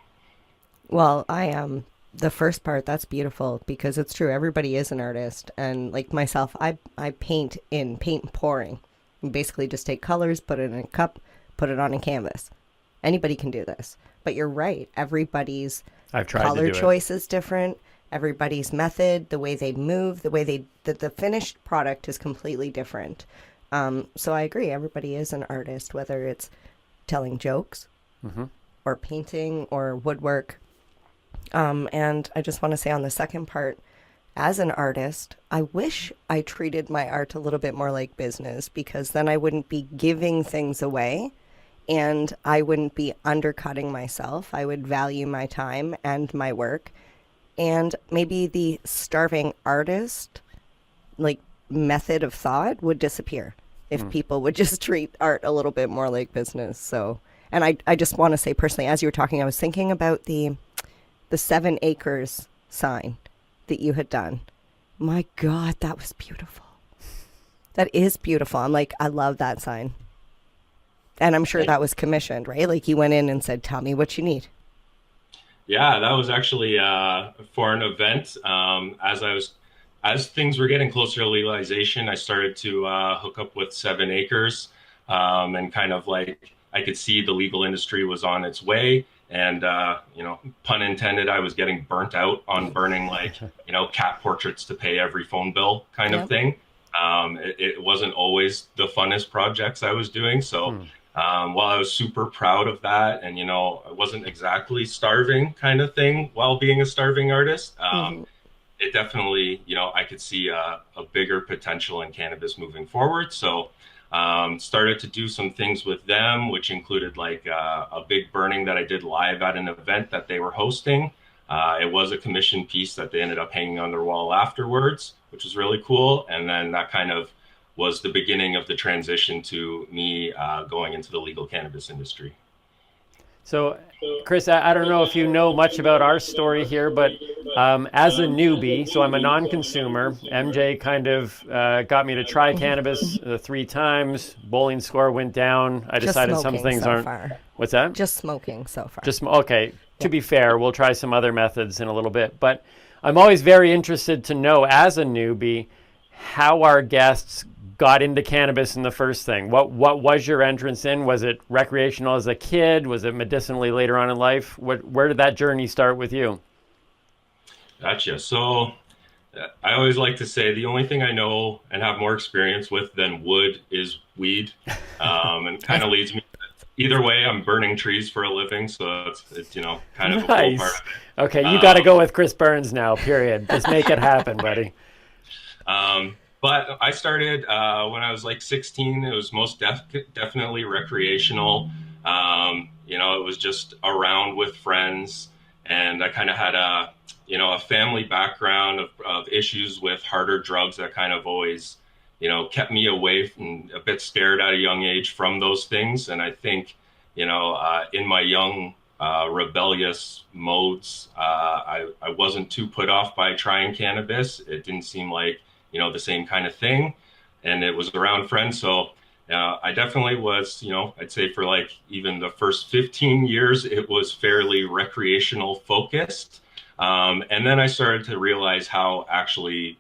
Well, I am the first part. That's beautiful because it's true. Everybody is an artist, and like myself, I paint in paint pouring. You basically just take colors, put it in a cup, put it on a canvas. Anybody can do this, but you're right. Everybody's I've tried color to do choice is different. Everybody's method, the way they move, the finished product is completely different. So I agree. Everybody is an artist, whether it's telling jokes or painting or woodwork. And I just want to say on the second part, as an artist, I wish I treated my art a little bit more like business, because then I wouldn't be giving things away and I wouldn't be undercutting myself. I would value my time and my work. And maybe the starving artist, like, method of thought would disappear if people would just treat art a little bit more like business. So, and I just want to say personally, as you were talking, I was thinking about the 7 acres sign that you had done. My God, that was beautiful. That is beautiful. I'm like, I love that sign. And I'm sure that was commissioned, right? Like you went in and said, tell me what you need. Yeah, that was actually for an event. As things were getting closer to legalization, I started to hook up with 7 Acres, and kind of like I could see the legal industry was on its way. And, pun intended, I was getting burnt out on burning cat portraits to pay every phone bill kind of thing. It wasn't always the funnest projects I was doing. So while I was super proud of that, and, I wasn't exactly starving kind of thing while being a starving artist, it definitely, I could see a bigger potential in cannabis moving forward. So started to do some things with them, which included like a big burning that I did live at an event that they were hosting. It was a commission piece that they ended up hanging on their wall afterwards, which was really cool. And then that kind of was the beginning of the transition to me going into the legal cannabis industry. So, Chris, I don't know if you know much about our story here, but as a newbie, so I'm a non-consumer, MJ kind of got me to try cannabis 3 times. Bowling score went down. I decided some things aren't. Far. What's that? Just smoking so far. Okay. To be fair, we'll try some other methods in a little bit. But I'm always very interested to know, as a newbie, how our guests got into cannabis in the first thing. What was your entrance in? Was it recreational as a kid? Was it medicinally later on in life? Where did that journey start with you? Gotcha. So I always like to say the only thing I know and have more experience with than wood is weed, and kind of leads me either way. I'm burning trees for a living, so it's kind of nice. A cool part of it. Okay, you got to go with Chris Burns now. Period. Just make it happen, buddy. But I started when I was like 16. It was most definitely recreational. It was just around with friends, and I kind of had a family background of issues with harder drugs that kind of always, kept me away and a bit scared at a young age from those things. And I think, in my young rebellious modes, I wasn't too put off by trying cannabis. It didn't seem like the same kind of thing, and it was around friends. So I definitely was, I'd say for like even the first 15 years, it was fairly recreational focused. And then I started to realize how actually,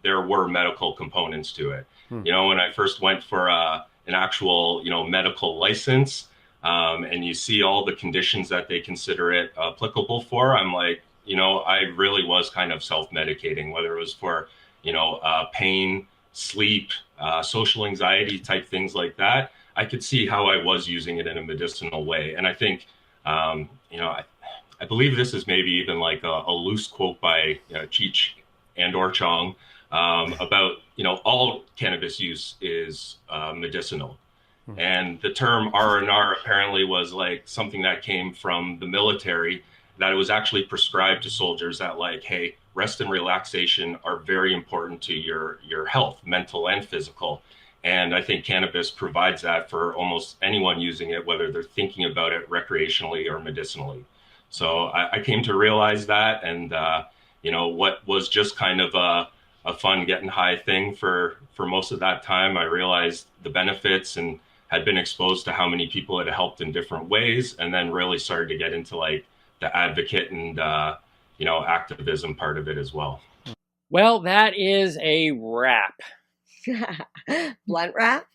there were medical components to it. When I first went for an actual, medical license, and you see all the conditions that they consider it applicable for, I'm like, I really was kind of self-medicating, whether it was for pain, sleep, social anxiety type things like that. I could see how I was using it in a medicinal way. And I think, I believe this is maybe even like a loose quote by Cheech and or Chong about, all cannabis use is medicinal. And the term R&R apparently was like something that came from the military, that it was actually prescribed to soldiers that like, hey, rest and relaxation are very important to your health, mental and physical. And I think cannabis provides that for almost anyone using it, whether they're thinking about it recreationally or medicinally. So I came to realize that, and what was just kind of a fun getting high thing for most of that time, I realized the benefits and had been exposed to how many people it helped in different ways, and then really started to get into like the advocate and activism part of it as well. Well, that is a wrap. Blunt wrap?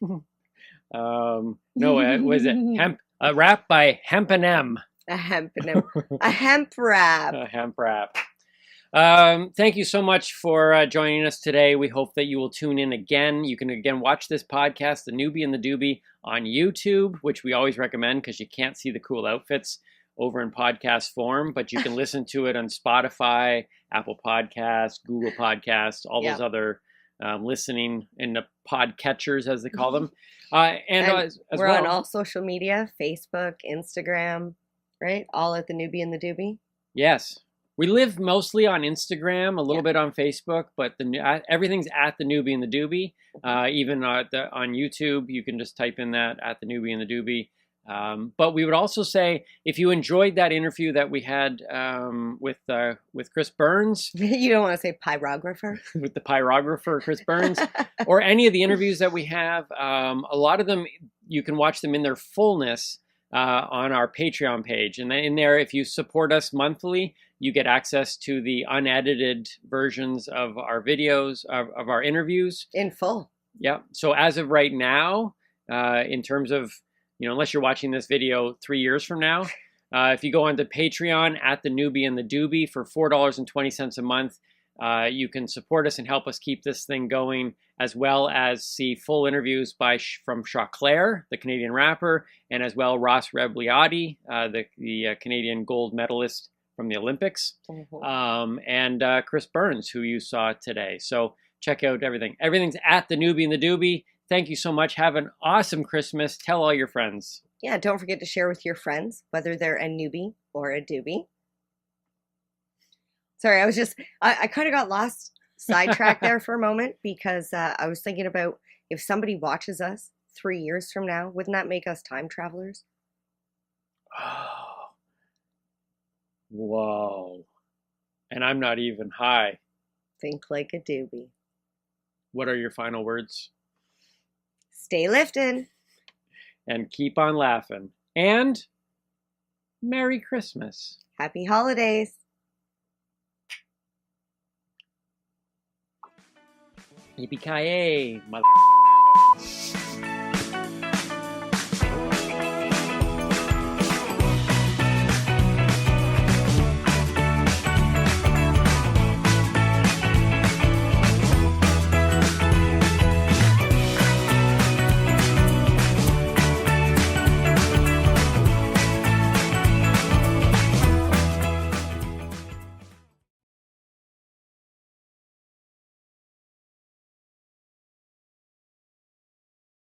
No, was it hemp? A wrap by Hemp and M. A hemp wrap. A hemp wrap. Thank you so much for joining us today. We hope that you will tune in again. You can again watch this podcast, The Noobie and the Doobie, on YouTube, which we always recommend because you can't see the cool outfits over in podcast form, but you can listen to it on Spotify, Apple Podcasts, Google Podcasts, all those other listening in the podcatchers, as they call them. As we're well on all social media, Facebook, Instagram, right? All at The Noobie and the Doobie. Yes. We live mostly on Instagram, a little bit on Facebook, but everything's at The Noobie and the Doobie. Even on YouTube, you can just type in that at The Noobie and the Doobie. But we would also say, if you enjoyed that interview that we had with Chris Burns, you don't want to say pyrographer, with the pyrographer Chris Burns, or any of the interviews that we have, a lot of them you can watch them in their fullness on our Patreon page, and then in there, if you support us monthly, you get access to the unedited versions of our videos of our interviews in full. Yeah. So as of right now, in terms of, unless you're watching this video 3 years from now, if you go onto Patreon at The Noobie and the Doobie for $4.20 a month, you can support us and help us keep this thing going, as well as see full interviews from Chauclair, the Canadian rapper, and as well Ross Rebliati, the Canadian gold medalist from the Olympics, and Chris Burns, who you saw today. So check out everything. Everything's at The Noobie and the Doobie. Thank you so much. Have an awesome Christmas. Tell all your friends. Yeah, don't forget to share with your friends, whether they're a newbie or a doobie. Sorry, I kind of got lost, sidetracked there for a moment, because I was thinking about if somebody watches us 3 years from now, wouldn't that make us time travelers? Oh, whoa. And I'm not even high. Think like a doobie. What are your final words? Stay lifted. And keep on laughing. And Merry Christmas. Happy holidays. Yippee-ki-yay, mother...